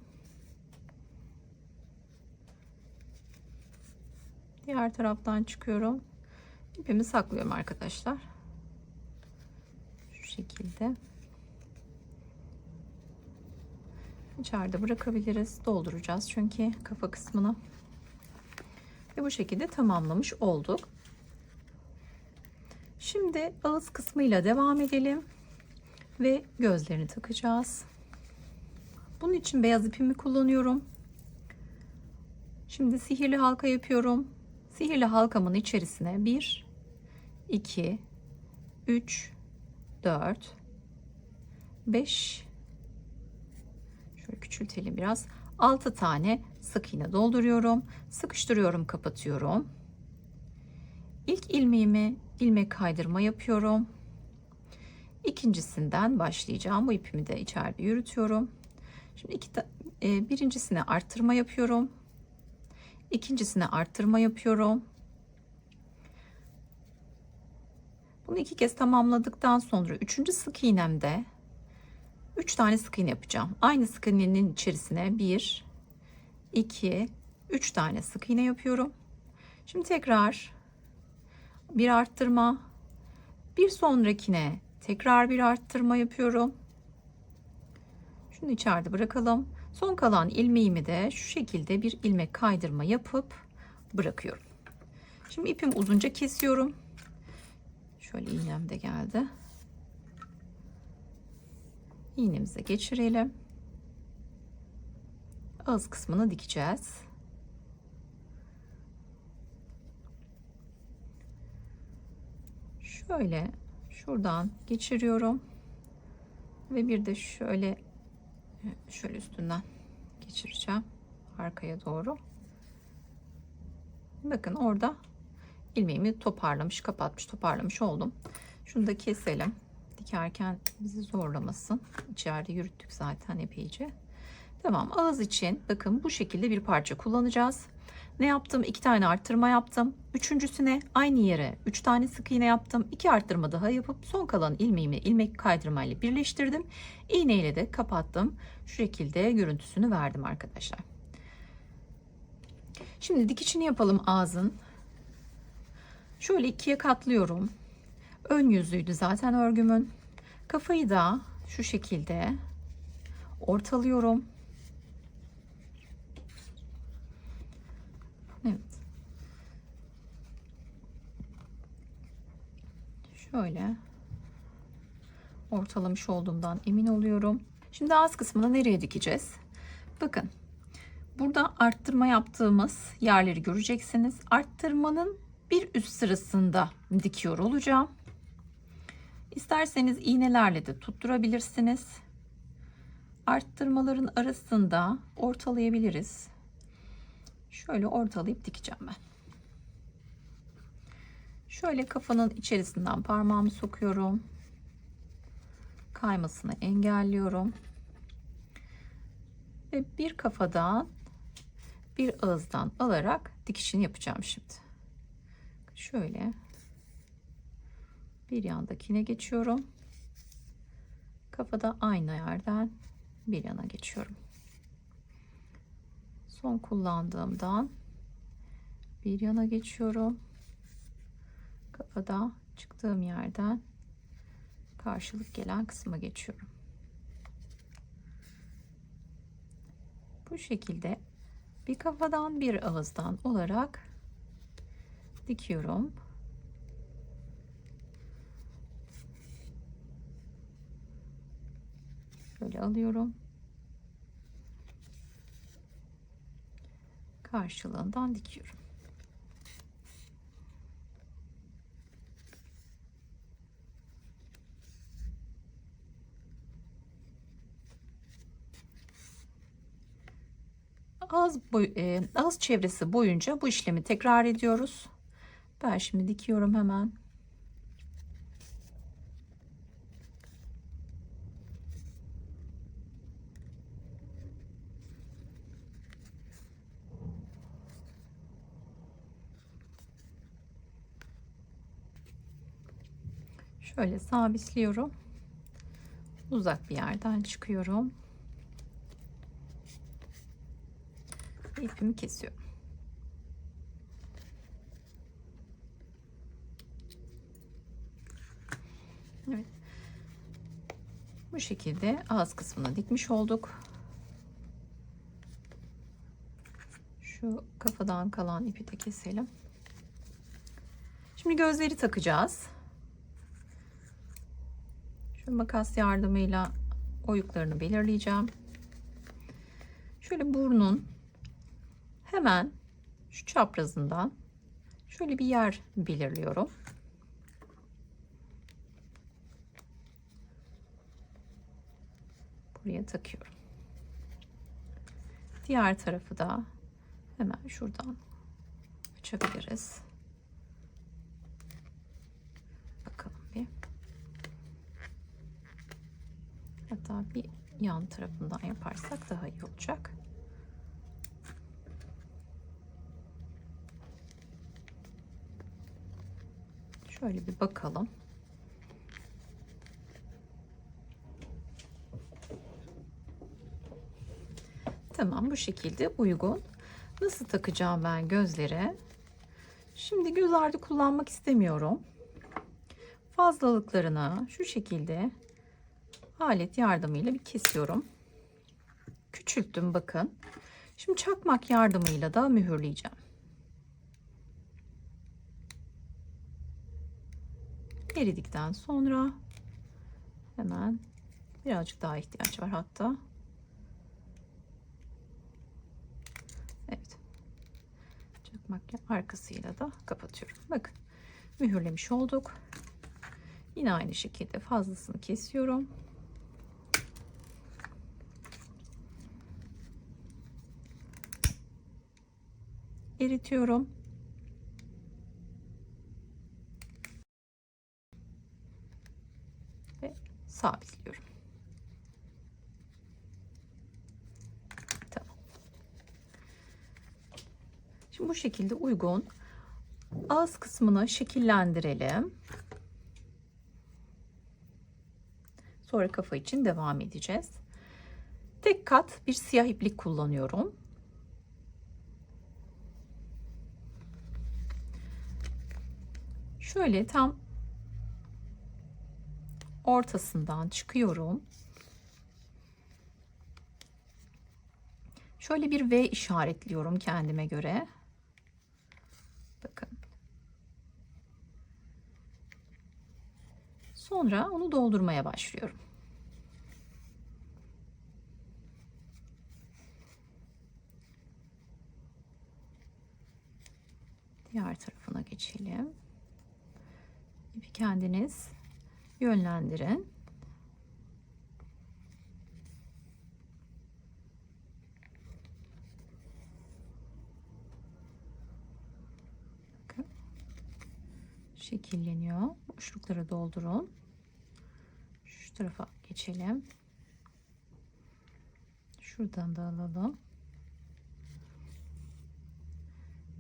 Diğer taraftan çıkıyorum. İpimi saklıyorum arkadaşlar. Şu şekilde. İçeride bırakabiliriz. Dolduracağız çünkü kafa kısmını. Ve bu şekilde tamamlamış olduk. Şimdi ağız kısmıyla devam edelim. Ve gözlerini takacağız. Bunun için beyaz ipimi kullanıyorum. Şimdi sihirli halka yapıyorum. Sihirli halkamın içerisine 1, 2, 3, 4, 5, şöyle küçültelim biraz. 6 tane sık iğne dolduruyorum. Sıkıştırıyorum, kapatıyorum. İlk ilmeğimi ilmek kaydırma yapıyorum. İkincisinden başlayacağım. Bu ipimi de içeride yürütüyorum. Şimdi birincisine arttırma yapıyorum. İkincisine arttırma yapıyorum. Bunu 2 kez tamamladıktan sonra 3. sık iğnemde 3 tane sık iğne yapacağım. Aynı sık iğnenin içerisine 1, 2, 3 tane sık iğne yapıyorum. Şimdi tekrar bir arttırma, bir sonrakine tekrar bir arttırma yapıyorum. Şunu içeride bırakalım. Son kalan ilmeğimi de şu şekilde bir ilmek kaydırma yapıp bırakıyorum. Şimdi ipim uzunca kesiyorum. Şöyle iğnem de geldi. İğnemize geçirelim. Ağız kısmını dikeceğiz. Şöyle şuradan geçiriyorum ve bir de şöyle üstünden geçireceğim arkaya doğru. Bakın orada ilmeğimi toparlamış oldum. Şunu da keselim. Dikerken bizi zorlamasın. İçeride yürüttük zaten epeyce. Tamam, ağız için bakın bu şekilde bir parça kullanacağız. Ne yaptım? 2 tane arttırma yaptım. Üçüncüsüne aynı yere 3 tane sık iğne yaptım. 2 arttırma daha yapıp son kalan ilmeğimi ilmek kaydırma ile birleştirdim. İğne ile de kapattım. Şu şekilde görüntüsünü verdim arkadaşlar. Şimdi dikişini yapalım ağzın. Şöyle ikiye katlıyorum. Ön yüzüydü zaten örgümün. Kafayı da şu şekilde ortalıyorum. Evet. Şöyle ortalamış olduğumdan emin oluyorum. Şimdi ağız kısmını nereye dikeceğiz? Bakın. Burada arttırma yaptığımız yerleri göreceksiniz. Arttırmanın bir üst sırasında dikiyor olacağım. İsterseniz iğnelerle de tutturabilirsiniz. Arttırmaların arasında ortalayabiliriz. Şöyle ortalayıp dikeceğim ben. Şöyle kafanın içerisinden parmağımı sokuyorum. Kaymasını engelliyorum. Ve bir kafadan bir ağızdan alarak dikişini yapacağım şimdi. Şöyle bir yandakine geçiyorum. Kafada aynı yerden bir yana geçiyorum. Son kullandığımdan bir yana geçiyorum. Kafada çıktığım yerden karşılık gelen kısma geçiyorum. Bu şekilde bir kafadan bir ağızdan olarak dikiyorum. Böyle alıyorum. Karşılığından dikiyorum. Ağız çevresi boyunca bu işlemi tekrar ediyoruz. Ben şimdi dikiyorum hemen. Şöyle sabitliyorum. Uzak bir yerden çıkıyorum. İpimi kesiyorum. Evet. Bu şekilde ağız kısmına dikmiş olduk. Şu kafadan kalan ipi de keselim. Şimdi gözleri takacağız. Şu makas yardımıyla oyuklarını belirleyeceğim. Şöyle burnun hemen şu çaprazından şöyle bir yer belirliyorum. Buraya takıyorum. Diğer tarafı da hemen şuradan açabiliriz. Bakalım bir. Hatta bir yan tarafından yaparsak daha iyi olacak. Şöyle bir bakalım. Tamam, bu şekilde uygun. Nasıl takacağım ben gözlere? Şimdi göz ardı kullanmak istemiyorum. Fazlalıklarını şu şekilde alet yardımıyla bir kesiyorum. Küçülttüm bakın. Şimdi çakmak yardımıyla da mühürleyeceğim. Eridikten sonra hemen birazcık daha ihtiyaç var hatta. Evet. Çakmak arkasıyla da kapatıyorum. Bakın mühürlemiş olduk. Yine aynı şekilde fazlasını kesiyorum. Eritiyorum. Ve sabitliyorum. Şimdi bu şekilde uygun ağız kısmını şekillendirelim. Sonra kafa için devam edeceğiz. Tek kat bir siyah iplik kullanıyorum. Şöyle tam ortasından çıkıyorum. Şöyle bir V işaretliyorum kendime göre. Bakın. Sonra onu doldurmaya başlıyorum. Diğer tarafına geçelim. İpi kendiniz yönlendirin. Bakın. Şekilleniyor. Boşlukları doldurun. Şu tarafa geçelim. Şuradan da alalım.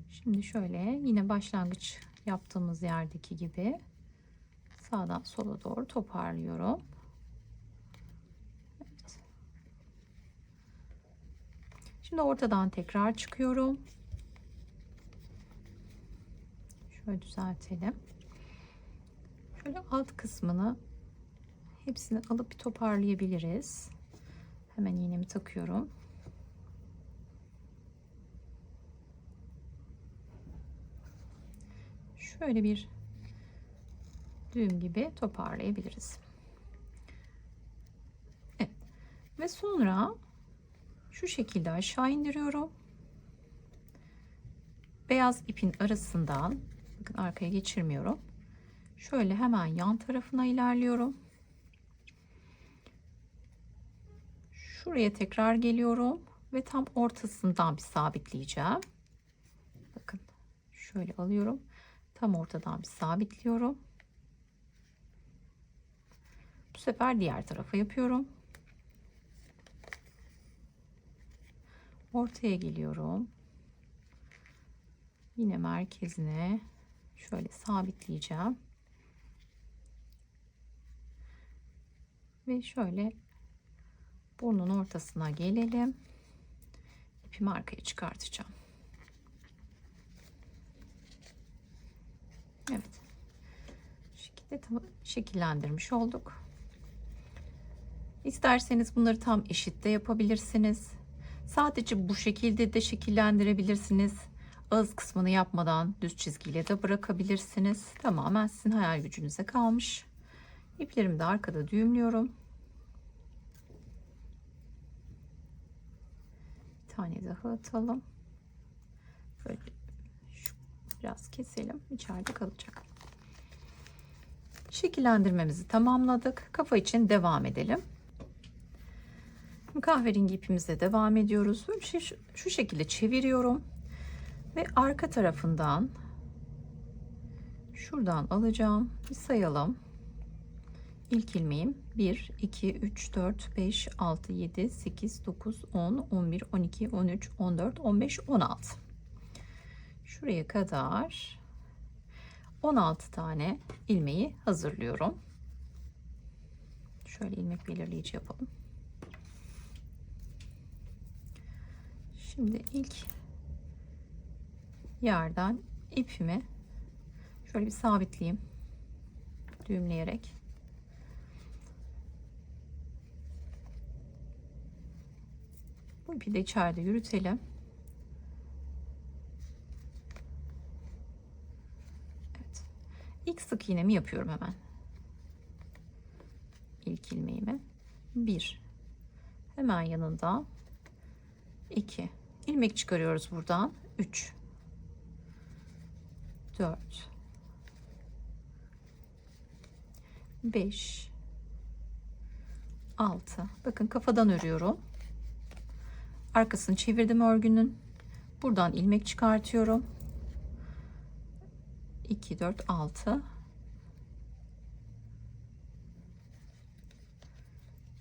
Şimdi şöyle yine başlangıç yaptığımız yerdeki gibi sağdan sola doğru toparlıyorum. Evet. Şimdi ortadan tekrar çıkıyorum. Şöyle düzeltelim. Şöyle alt kısmını hepsini alıp bir toparlayabiliriz. Hemen iğnemi takıyorum. Şöyle bir düğüm gibi toparlayabiliriz. Evet. Ve sonra şu şekilde aşağı indiriyorum. Beyaz ipin arasından, bakın arkaya geçirmiyorum. Şöyle hemen yan tarafına ilerliyorum. Şuraya tekrar geliyorum ve tam ortasından bir sabitleyeceğim. Bakın şöyle alıyorum. Tam ortadan bir sabitliyorum. Bu sefer diğer tarafa yapıyorum. Ortaya geliyorum. Yine merkezine şöyle sabitleyeceğim. Ve şöyle burnun ortasına gelelim. İpimi arkaya çıkartacağım. Evet. Şu şekilde şekillendirmiş olduk. İsterseniz bunları tam eşit de yapabilirsiniz. Sadece bu şekilde de şekillendirebilirsiniz. Ağız kısmını yapmadan düz çizgiyle de bırakabilirsiniz. Tamamen sizin hayal gücünüze kalmış. İplerimi de arkada düğümlüyorum. Bir tane daha atalım. Böyle biraz keselim. İçeride kalacak. Şekillendirmemizi tamamladık. Kafa için devam edelim. Kahverengi ipimizle devam ediyoruz. Şu şekilde çeviriyorum ve arka tarafından şuradan alacağım. Bir sayalım. İlk ilmeğim 1 2 3 4 5 6 7 8 9 10 11 12 13 14 15 16. Şuraya kadar 16 tane ilmeği hazırlıyorum. Şöyle ilmek belirleyici yapalım. Şimdi ilk yerden ipimi şöyle bir sabitleyeyim. Düğümleyerek. Bu ipi de içeride yürütelim. Evet. İlk sık iğnemi yapıyorum hemen. İlk ilmeğimi. 1. Hemen yanında 2. İlmek çıkarıyoruz buradan. 3. 4. 5. 6. Bakın kafadan örüyorum. Arkasını çevirdim örgünün. Buradan ilmek çıkartıyorum. 2, 4, 6.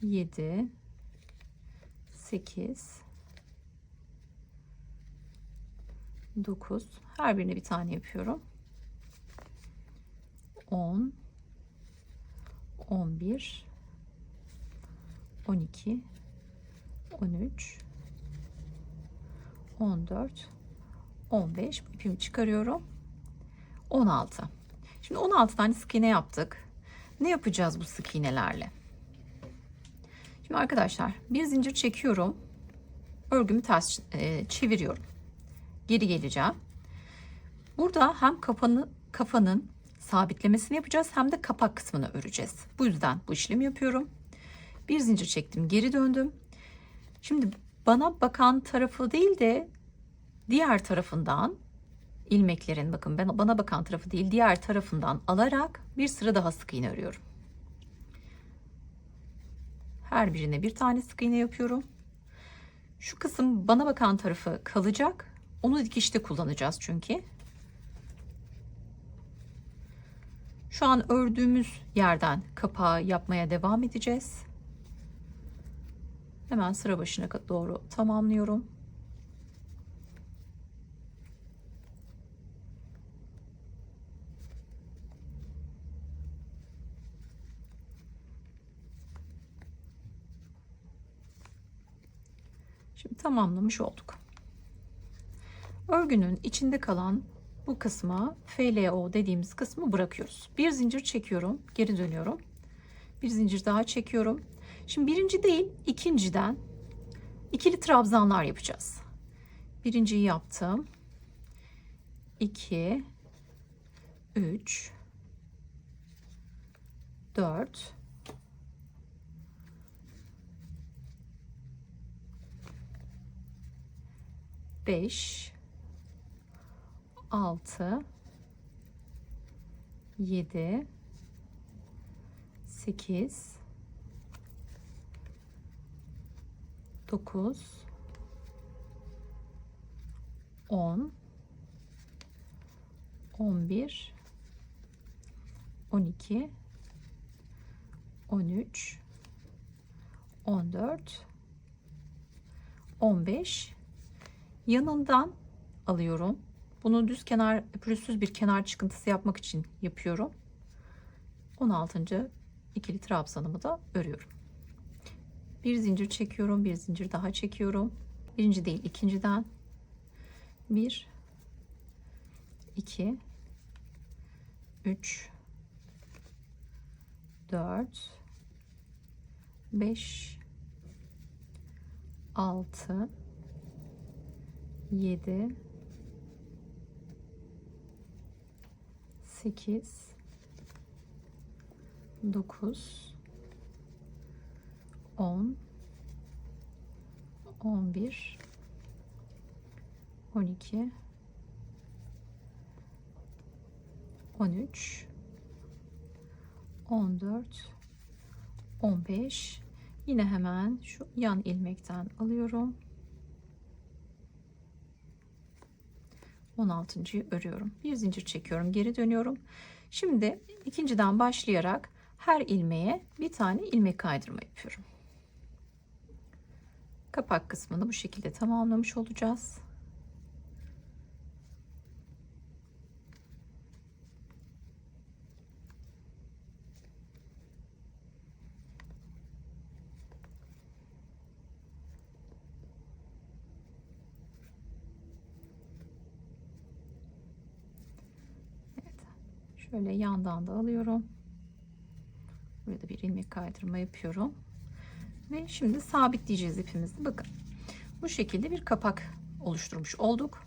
7. 8. 9. Her birine bir tane yapıyorum. 10, 11, 12, 13, 14, 15. İpimi çıkarıyorum. 16. Şimdi 16 tane sık iğne yaptık. Ne yapacağız bu sık iğnelerle? Şimdi arkadaşlar bir zincir çekiyorum. Örgümü ters çeviriyorum. Geri geleceğim. Burada hem kafanın sabitlemesini yapacağız hem de kapak kısmını öreceğiz. Bu yüzden bu işlemi yapıyorum. Bir zincir çektim, geri döndüm. Şimdi bana bakan tarafı değil de diğer tarafından ilmeklerin, bakın ben bana bakan tarafı değil diğer tarafından alarak bir sıra daha sık iğne örüyorum. Her birine bir tane sık iğne yapıyorum. Şu kısım bana bakan tarafı kalacak. Onu dikişte kullanacağız çünkü. Şu an ördüğümüz yerden kapağı yapmaya devam edeceğiz. Hemen sıra başına doğru tamamlıyorum. Şimdi tamamlamış olduk. Örgünün içinde kalan bu kısma FLO dediğimiz kısmı bırakıyoruz. Bir zincir çekiyorum, geri dönüyorum. Bir zincir daha çekiyorum. Şimdi birinci değil, ikinciden ikili trabzanlar yapacağız. Birinciyi yaptım. 2, 3, 4, 5, 6, 7, 8, 9, 10, 11, 12, 13, 14, 15. Yanından alıyorum. Bunu düz kenar, pürüzsüz bir kenar çıkıntısı yapmak için yapıyorum. 16. ikili trabzanımı da örüyorum. Bir zincir çekiyorum, bir zincir daha çekiyorum. Birinci değil, ikinciden 1, 2, 3, 4, 5, 6, 7, 8, 9, 10, 11, 12, 13, 14, 15. Yine hemen şu yan ilmekten alıyorum. 16.'yı örüyorum. Bir zincir çekiyorum, geri dönüyorum. Şimdi ikinciden başlayarak her ilmeğe bir tane ilmek kaydırma yapıyorum. Kapak kısmını bu şekilde tamamlamış olacağız. Şöyle yandan da alıyorum. Burada bir ilmek kaydırma yapıyorum. Ve şimdi sabitleyeceğiz ipimizi. Bakın. Bu şekilde bir kapak oluşturmuş olduk.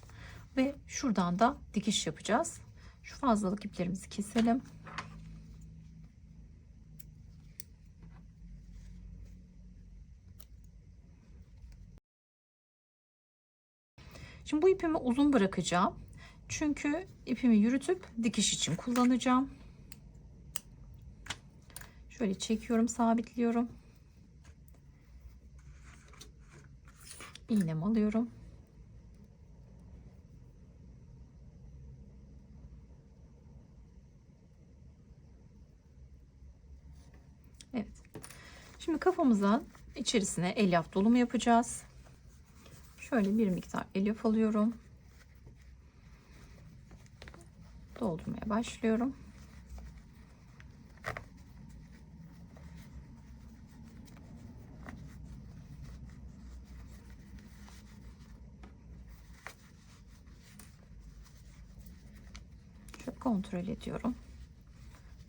Ve şuradan da dikiş yapacağız. Şu fazlalık iplerimizi keselim. Şimdi bu ipimi uzun bırakacağım. Çünkü ipimi yürütüp dikiş için kullanacağım. Şöyle çekiyorum, sabitliyorum. İğnemi alıyorum. Evet. Şimdi kafamızın içerisine elyaf dolumu yapacağız. Şöyle bir miktar elyaf alıyorum. doldurmaya başlıyorum. Şöyle kontrol ediyorum.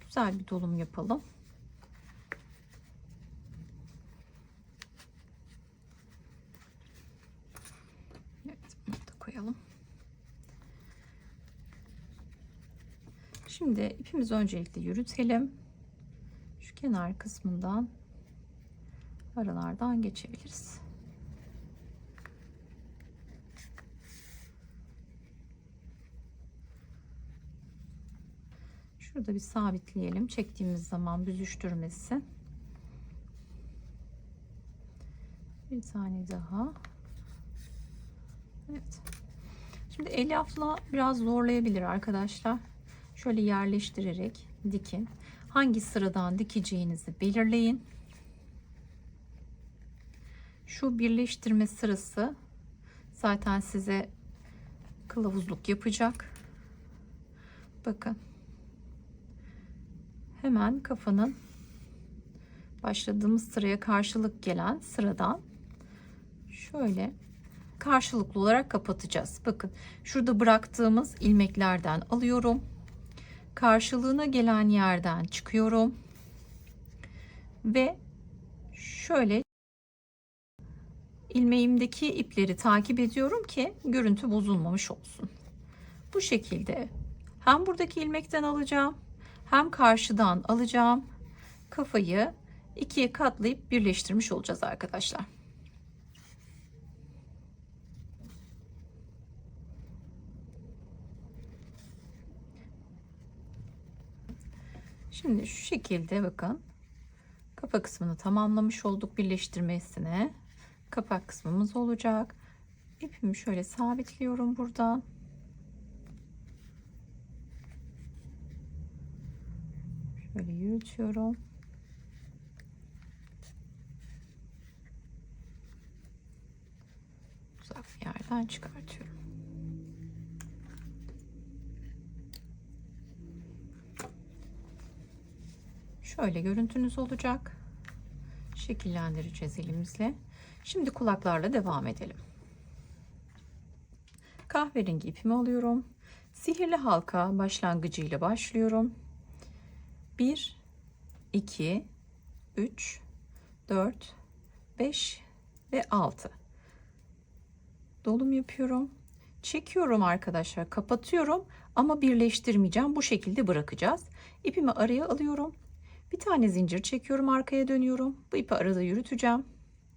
Güzel bir dolum yapalım. Evet, bunu da koyalım. Şimdi ipimizi öncelikle yürütelim. Şu kenar kısmından aralardan geçebiliriz. Şurada bir sabitleyelim. Çektiğimiz zaman büzüştürmesin. Bir tane daha. Evet. Şimdi elyafla biraz zorlayabilir arkadaşlar. Şöyle yerleştirerek dikin. Hangi sıradan dikeceğinizi belirleyin. Şu birleştirme sırası zaten size kılavuzluk yapacak. Bakın. Hemen kafanın başladığımız sıraya karşılık gelen sıradan şöyle karşılıklı olarak kapatacağız. Bakın şurada bıraktığımız ilmeklerden alıyorum. Karşılığına gelen yerden çıkıyorum. Ve şöyle ilmeğimdeki ipleri takip ediyorum ki görüntü bozulmamış olsun. Bu şekilde hem buradaki ilmekten alacağım hem karşıdan alacağım. Kafayı ikiye katlayıp birleştirmiş olacağız arkadaşlar. Şimdi şu şekilde bakın. Kafa kısmını tamamlamış olduk birleştirmesine. Kapak kısmımız olacak. İpimi şöyle sabitliyorum buradan. Şöyle yürütüyorum. Uzak bir yerden çıkartıyorum. Şöyle görüntünüz olacak. Şekillendireceğiz elimizle. Şimdi kulaklarla devam edelim. Kahverengi ipimi alıyorum. Sihirli halka başlangıcıyla başlıyorum. 1, 2, 3, 4, 5 ve 6. Dolum yapıyorum. Çekiyorum arkadaşlar. Kapatıyorum ama birleştirmeyeceğim. Bu şekilde bırakacağız. İpimi araya alıyorum. Bir tane zincir çekiyorum. Arkaya dönüyorum. Bu ipi arada yürüteceğim.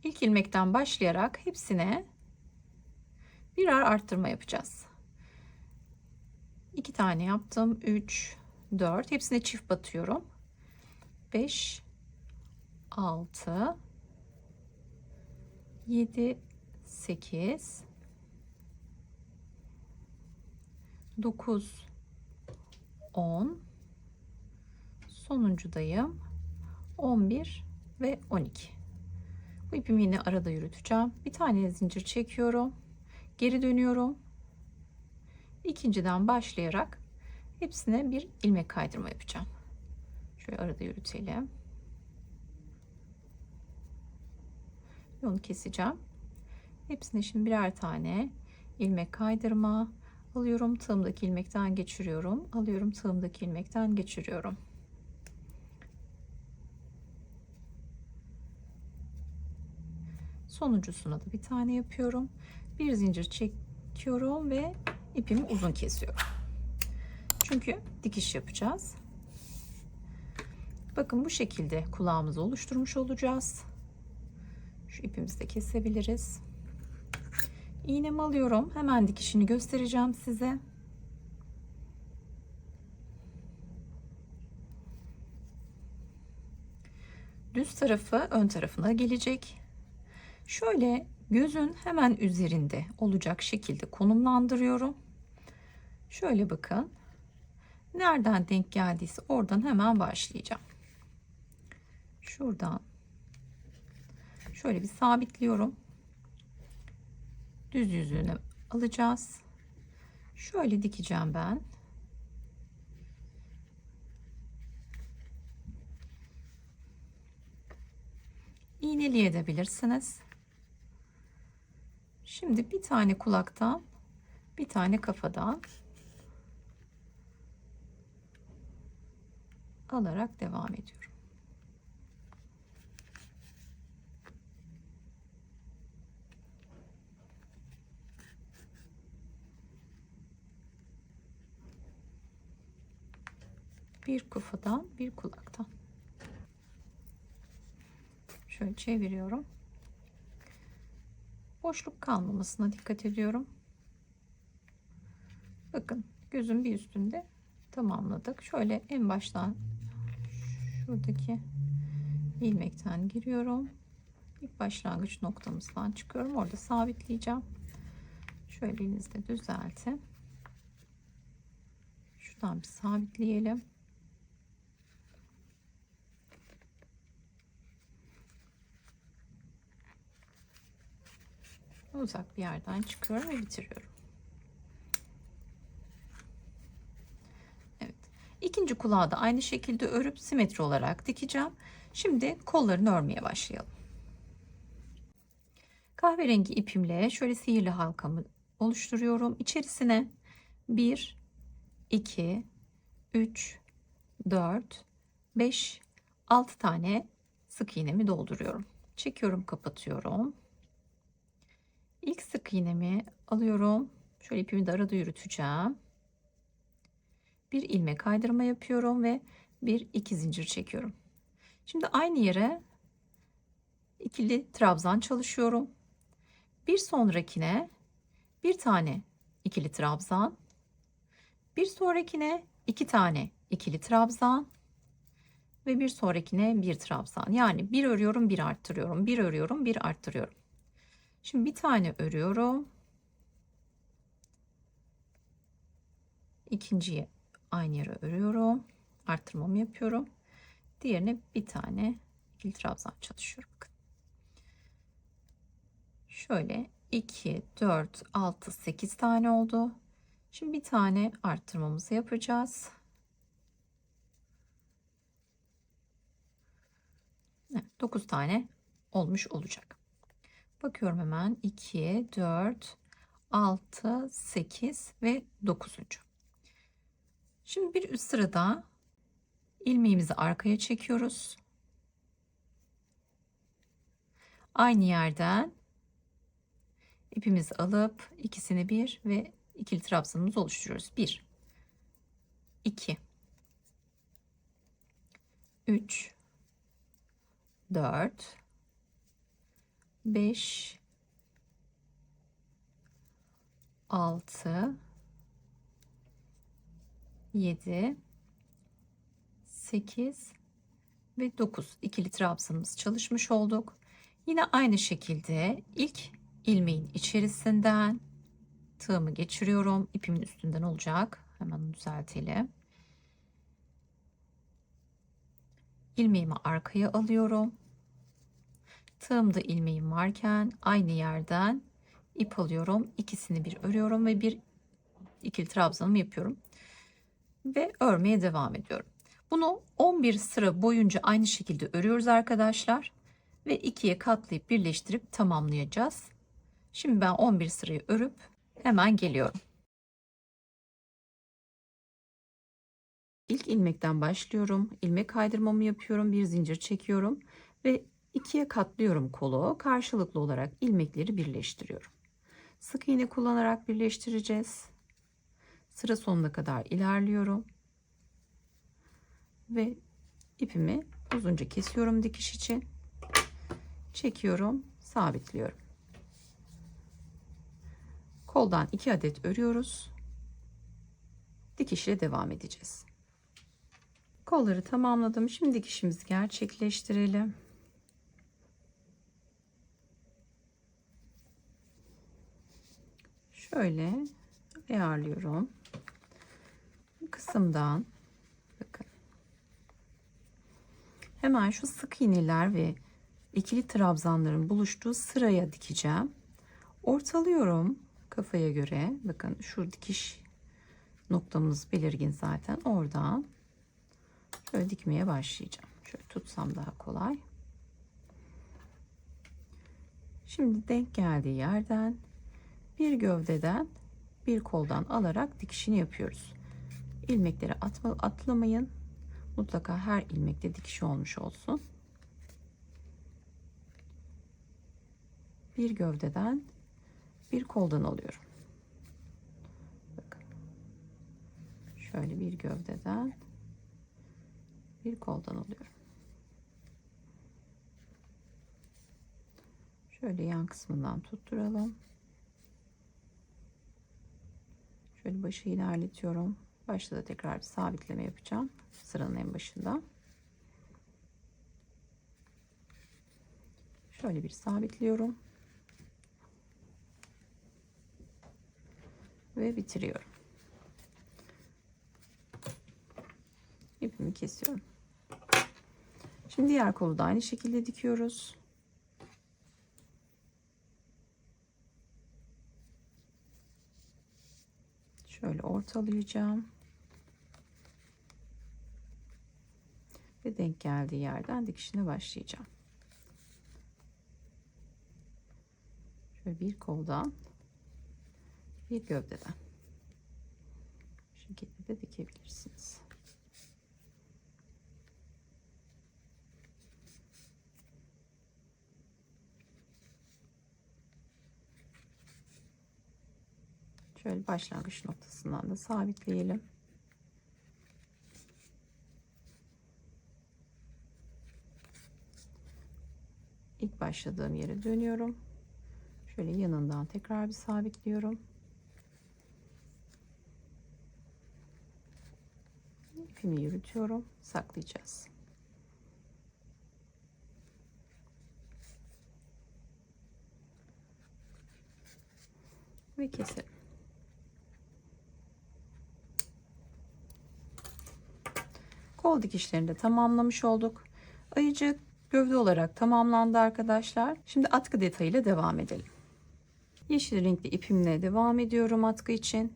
İlk ilmekten başlayarak hepsine birer arttırma yapacağız. 2 tane yaptım. 3, 4. Hepsine çift batıyorum. 5, 6, 7, 8, 9, 10. Sonuncudayım. 11 ve 12. Bu ipimi yine arada yürüteceğim. Bir tane zincir çekiyorum. Geri dönüyorum. İkinciden başlayarak hepsine bir ilmek kaydırma yapacağım. Şöyle arada yürütelim. Ve onu keseceğim. Hepsine şimdi birer tane ilmek kaydırma alıyorum. Tığımdaki ilmekten geçiriyorum. Alıyorum, tığımdaki ilmekten geçiriyorum. Sonuncusuna da bir tane yapıyorum. Bir zincir çekiyorum ve ipimi uzun kesiyorum. Çünkü dikiş yapacağız. Bakın bu şekilde kulağımızı oluşturmuş olacağız. Şu ipimizi de kesebiliriz. İğnemi alıyorum. Hemen dikişini göstereceğim size. Düz tarafı ön tarafına gelecek. Şöyle gözün hemen üzerinde olacak şekilde konumlandırıyorum. Şöyle bakın. Nereden denk geldiyse oradan hemen başlayacağım. Şuradan şöyle bir sabitliyorum. Düz yüzünü alacağız. Şöyle dikeceğim ben. iğneleyebilirsiniz. Şimdi bir tane kulaktan, bir tane kafadan alarak devam ediyorum. Bir kafadan, bir kulaktan. Şöyle çeviriyorum. Boşluk kalmamasına dikkat ediyorum. Bakın gözün bir üstünde tamamladık. Şöyle en baştan şuradaki ilmekten giriyorum. İlk başlangıç noktamızdan çıkıyorum. Orada sabitleyeceğim. Şöyle elinizde düzeltin. Şuradan bir sabitleyelim. Uzak bir yerden çıkıyorum ve bitiriyorum. Evet. İkinci kulağı da aynı şekilde örüp simetri olarak dikeceğim. Şimdi kollarını örmeye başlayalım. Kahverengi ipimle şöyle sihirli halkamı oluşturuyorum. İçerisine 1, 2, 3, 4, 5, 6 tane sık iğnemi dolduruyorum. Çekiyorum, kapatıyorum. İlk sık iğnemi alıyorum. Şöyle ipimi de arada yürüteceğim. Bir ilmek kaydırma yapıyorum ve bir iki zincir çekiyorum. Şimdi aynı yere ikili trabzan çalışıyorum. Bir sonrakine bir tane ikili trabzan, bir sonrakine iki tane ikili trabzan ve bir sonrakine bir trabzan. Yani bir örüyorum, bir arttırıyorum, bir örüyorum, bir arttırıyorum. Şimdi bir tane örüyorum. İkinciyi aynı yere örüyorum. Arttırmamı yapıyorum. Diğerine bir tane ikili trabzan çalışıyorum. Bakın. Şöyle 2, 4, 6, 8 tane oldu. Şimdi bir tane arttırmamızı yapacağız. Evet, 9 tane olmuş olacak. Bakıyorum hemen 2, 4, 6, 8 ve 9. Şimdi bir üst sırada ilmeğimizi arkaya çekiyoruz. Aynı yerden ipimizi alıp ikisini bir ve ikili trabzanımızı oluşturuyoruz. 1, 2, 3, 4, 5, 6, 7, 8 ve 9 ikili trabzanımız çalışmış olduk. Yine aynı şekilde ilk ilmeğin içerisinden tığımı geçiriyorum. İpimin üstünden olacak. Hemen onu düzeltelim. İlmeğimi arkaya alıyorum. Tığımda ilmeğim varken aynı yerden ip alıyorum. İkisini bir örüyorum ve bir ikili trabzanımı yapıyorum. Ve örmeye devam ediyorum. Bunu 11 sıra boyunca aynı şekilde örüyoruz arkadaşlar. Ve ikiye katlayıp birleştirip tamamlayacağız. Şimdi ben 11 sırayı örüp hemen geliyorum. İlk ilmekten başlıyorum. İlmek kaydırmamı yapıyorum. Bir zincir çekiyorum ve ikiye katlıyorum kolu. Karşılıklı olarak ilmekleri birleştiriyorum. Sık iğne kullanarak birleştireceğiz. Sıra sonuna kadar ilerliyorum. Ve ipimi uzunca kesiyorum dikiş için. Çekiyorum, sabitliyorum. Koldan 2 adet örüyoruz. Dikişle devam edeceğiz. Kolları tamamladım. Şimdi dikişimizi gerçekleştirelim. Şöyle ayarlıyorum. Bu kısımdan bakın. Hemen şu sık iğneler ve ikili trabzanların buluştuğu sıraya dikeceğim. Ortalıyorum kafaya göre. Bakın şu dikiş noktamız belirgin zaten. Oradan şöyle dikmeye başlayacağım. Şöyle tutsam daha kolay. Şimdi denk geldiği yerden bir gövdeden bir koldan alarak dikişini yapıyoruz. İlmekleri atlamayın. Mutlaka her ilmekte dikiş olmuş olsun. Bir gövdeden bir koldan alıyorum. Bakın. Şöyle bir gövdeden bir koldan alıyorum. Şöyle yan kısmından tutturalım. Şöyle başı ilerletiyorum. Başta da tekrar bir sabitleme yapacağım. Sıranın en başında. Şöyle bir sabitliyorum. Ve bitiriyorum. İpimi kesiyorum. Şimdi diğer kolu da aynı şekilde dikiyoruz. Şöyle ortalayacağım. Ve denk geldiği yerden dikişine başlayacağım. Şöyle bir koldan bir gövdeden. Bu şekilde de dikebilirsiniz. Şöyle başlangıç noktasından da sabitleyelim. İlk başladığım yere dönüyorum. Şöyle yanından tekrar bir sabitliyorum. İpimi yürütüyorum. Saklayacağız. Ve keselim. Kol dikişlerini de tamamlamış olduk. Ayıcık gövde olarak tamamlandı arkadaşlar. Şimdi atkı detayıyla devam edelim. Yeşil renkli ipimle devam ediyorum atkı için.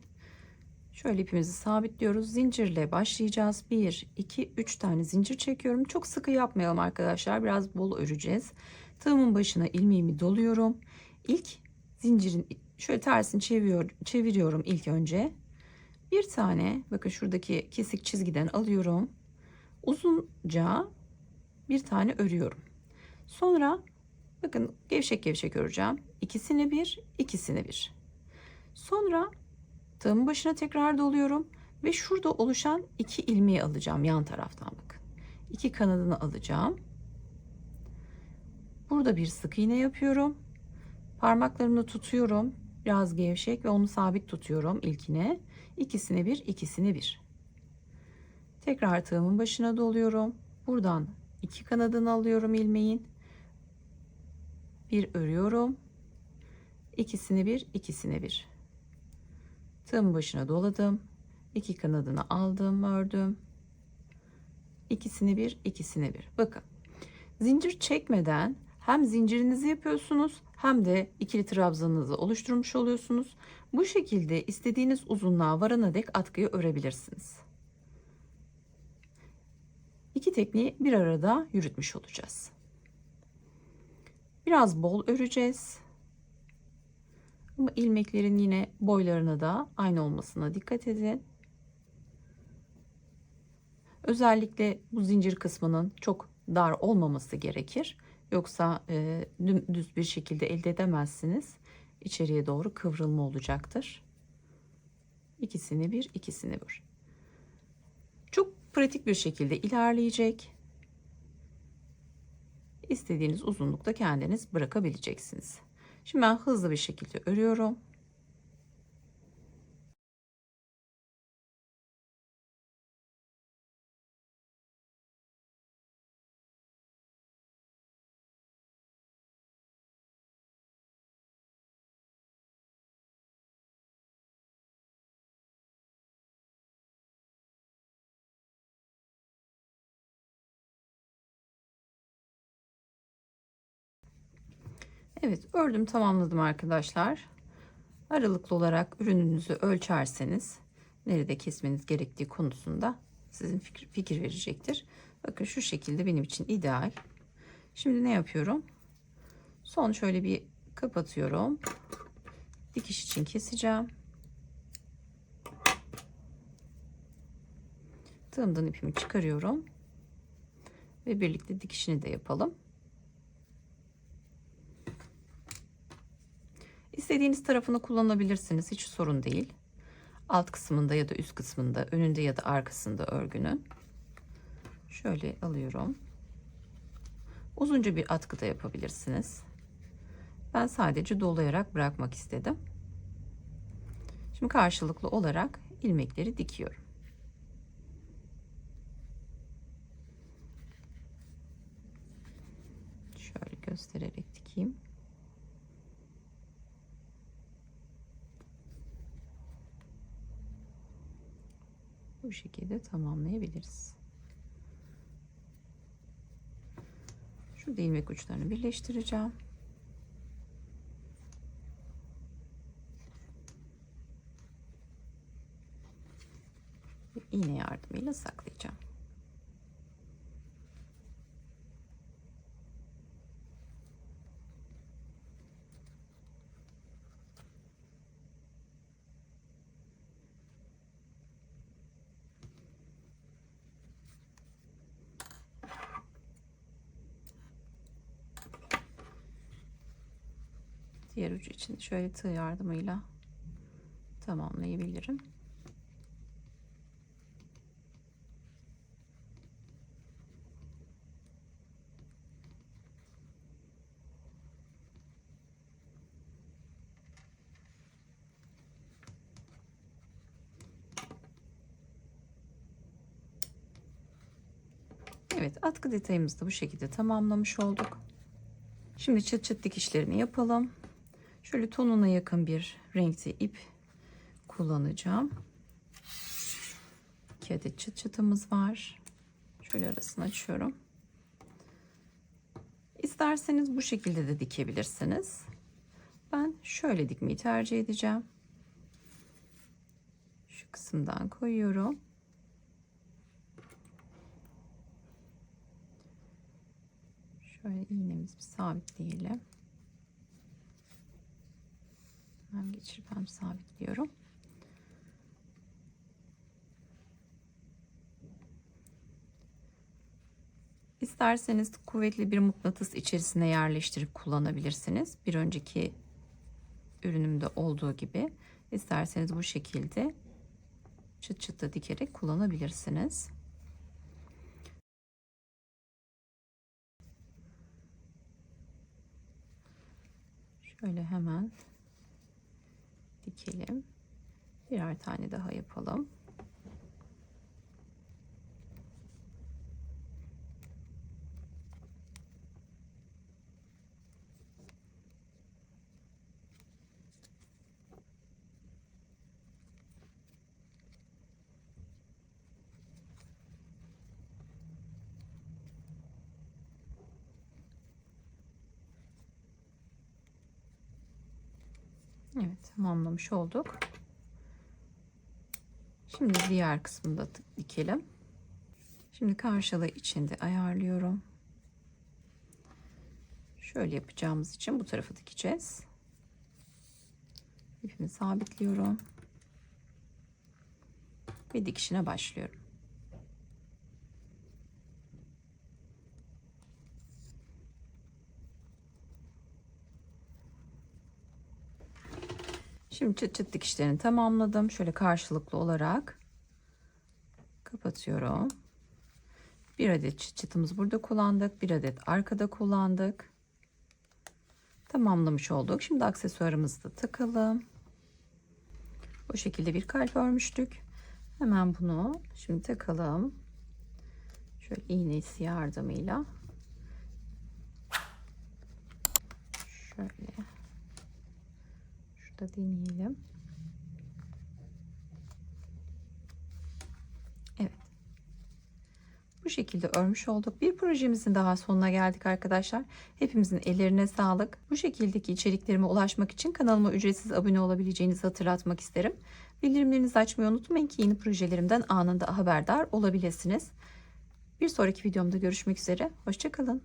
Şöyle ipimizi sabitliyoruz. Zincirle başlayacağız. 1, 2, 3 tane zincir çekiyorum. Çok sıkı yapmayalım arkadaşlar. Biraz bol öreceğiz. Tığımın başına ilmeğimi doluyorum. İlk zincirin şöyle tersini çeviriyorum ilk önce. Bir tane bakın şuradaki kesik çizgiden alıyorum. Uzunca bir tane örüyorum. Sonra bakın gevşek gevşek öreceğim. İkisini bir, ikisini bir. Sonra tığımın başına tekrar doluyorum ve şurada oluşan iki ilmeği alacağım yan taraftan bakın. İki kanadını alacağım. Burada bir sık iğne yapıyorum. Parmaklarımla tutuyorum. Biraz gevşek ve onu sabit tutuyorum ilkine. İkisine bir, ikisine bir. Tekrar tığımın başına doluyorum. Buradan iki kanadını alıyorum ilmeğin. Bir örüyorum. İkisini bir, ikisini bir. Tığımın başına doladım. İki kanadını aldım, ördüm. İkisini bir, ikisini bir. Bakın. Zincir çekmeden hem zincirinizi yapıyorsunuz hem de ikili trabzanınızı oluşturmuş oluyorsunuz. Bu şekilde istediğiniz uzunluğa varana dek atkıyı örebilirsiniz. İki tekniği bir arada yürütmüş olacağız. Biraz bol öreceğiz. Ama ilmeklerin yine boylarına da aynı olmasına dikkat edin. Özellikle bu zincir kısmının çok dar olmaması gerekir. Yoksa düz bir şekilde elde edemezsiniz. İçeriye doğru kıvrılma olacaktır. İkisini bir, ikisini bir. Çok pratik bir şekilde ilerleyecek. İstediğiniz uzunlukta kendiniz bırakabileceksiniz. Şimdi ben hızlı bir şekilde örüyorum. Evet, ördüm, tamamladım arkadaşlar. Aralıklı olarak ürününüzü ölçerseniz nerede kesmeniz gerektiği konusunda sizin fikir verecektir. Bakın şu şekilde benim için ideal. Şimdi ne yapıyorum? Son şöyle bir Kapatıyorum. Dikiş için keseceğim. Tığımdan ipimi çıkarıyorum. Ve birlikte dikişini de yapalım. İstediğiniz tarafını kullanabilirsiniz. Hiç sorun değil. Alt kısmında ya da üst kısmında, önünde ya da arkasında örgünün. Şöyle alıyorum. Uzunca bir atkı da yapabilirsiniz. Ben sadece dolayarak bırakmak istedim. Şimdi karşılıklı olarak ilmekleri dikiyorum. Şöyle göstererek dikeyim. Bu şekilde tamamlayabiliriz. Şurada ilmek uçlarını birleştireceğim. Ve iğne yardımıyla saklayacağım. Diğer ucu için şöyle tığ yardımıyla tamamlayabilirim. Evet, atkı detayımızı da bu şekilde tamamlamış olduk. Şimdi çıt çıt dikişlerini yapalım. Şöyle tonuna yakın bir renkte ip kullanacağım. 2 adet çıt çıtımız var. Şöyle arasını açıyorum. İsterseniz bu şekilde de dikebilirsiniz. Ben şöyle dikmeyi tercih edeceğim. Şu kısımdan koyuyorum. Şöyle iğnemizi bir sabitleyelim. Hem geçirip hem sabitliyorum. İsterseniz kuvvetli bir mıknatıs içerisine yerleştirip kullanabilirsiniz. Bir önceki ürünümde olduğu gibi. İsterseniz bu şekilde çıt çıt da dikerek kullanabilirsiniz. Şöyle hemen dikelim. Birer tane daha yapalım. Evet, tamamlamış olduk. Şimdi diğer kısmını da dikelim. Şimdi karşılığı içinde ayarlıyorum. Şöyle yapacağımız için bu tarafı dikeceğiz. İpimi sabitliyorum. Ve dikişine başlıyorum. Şimdi çıt çıt dikişlerini tamamladım. Şöyle karşılıklı olarak kapatıyorum. Bir adet çıt çıtımız burada kullandık. Bir adet arkada kullandık. Tamamlamış olduk. Şimdi aksesuarımızı da takalım. Bu şekilde bir kalp örmüştük. Hemen bunu şimdi takalım. Şöyle iğnesi yardımıyla. Şöyle. Şurada deneyelim. Evet. Bu şekilde örmüş olduk. Bir projemizin daha sonuna geldik arkadaşlar. Hepimizin ellerine sağlık. Bu şekildeki içeriklerime ulaşmak için kanalıma ücretsiz abone olabileceğinizi hatırlatmak isterim. Bildirimlerinizi açmayı unutmayın ki yeni projelerimden anında haberdar olabilirsiniz. Bir sonraki videomda görüşmek üzere. Hoşça kalın.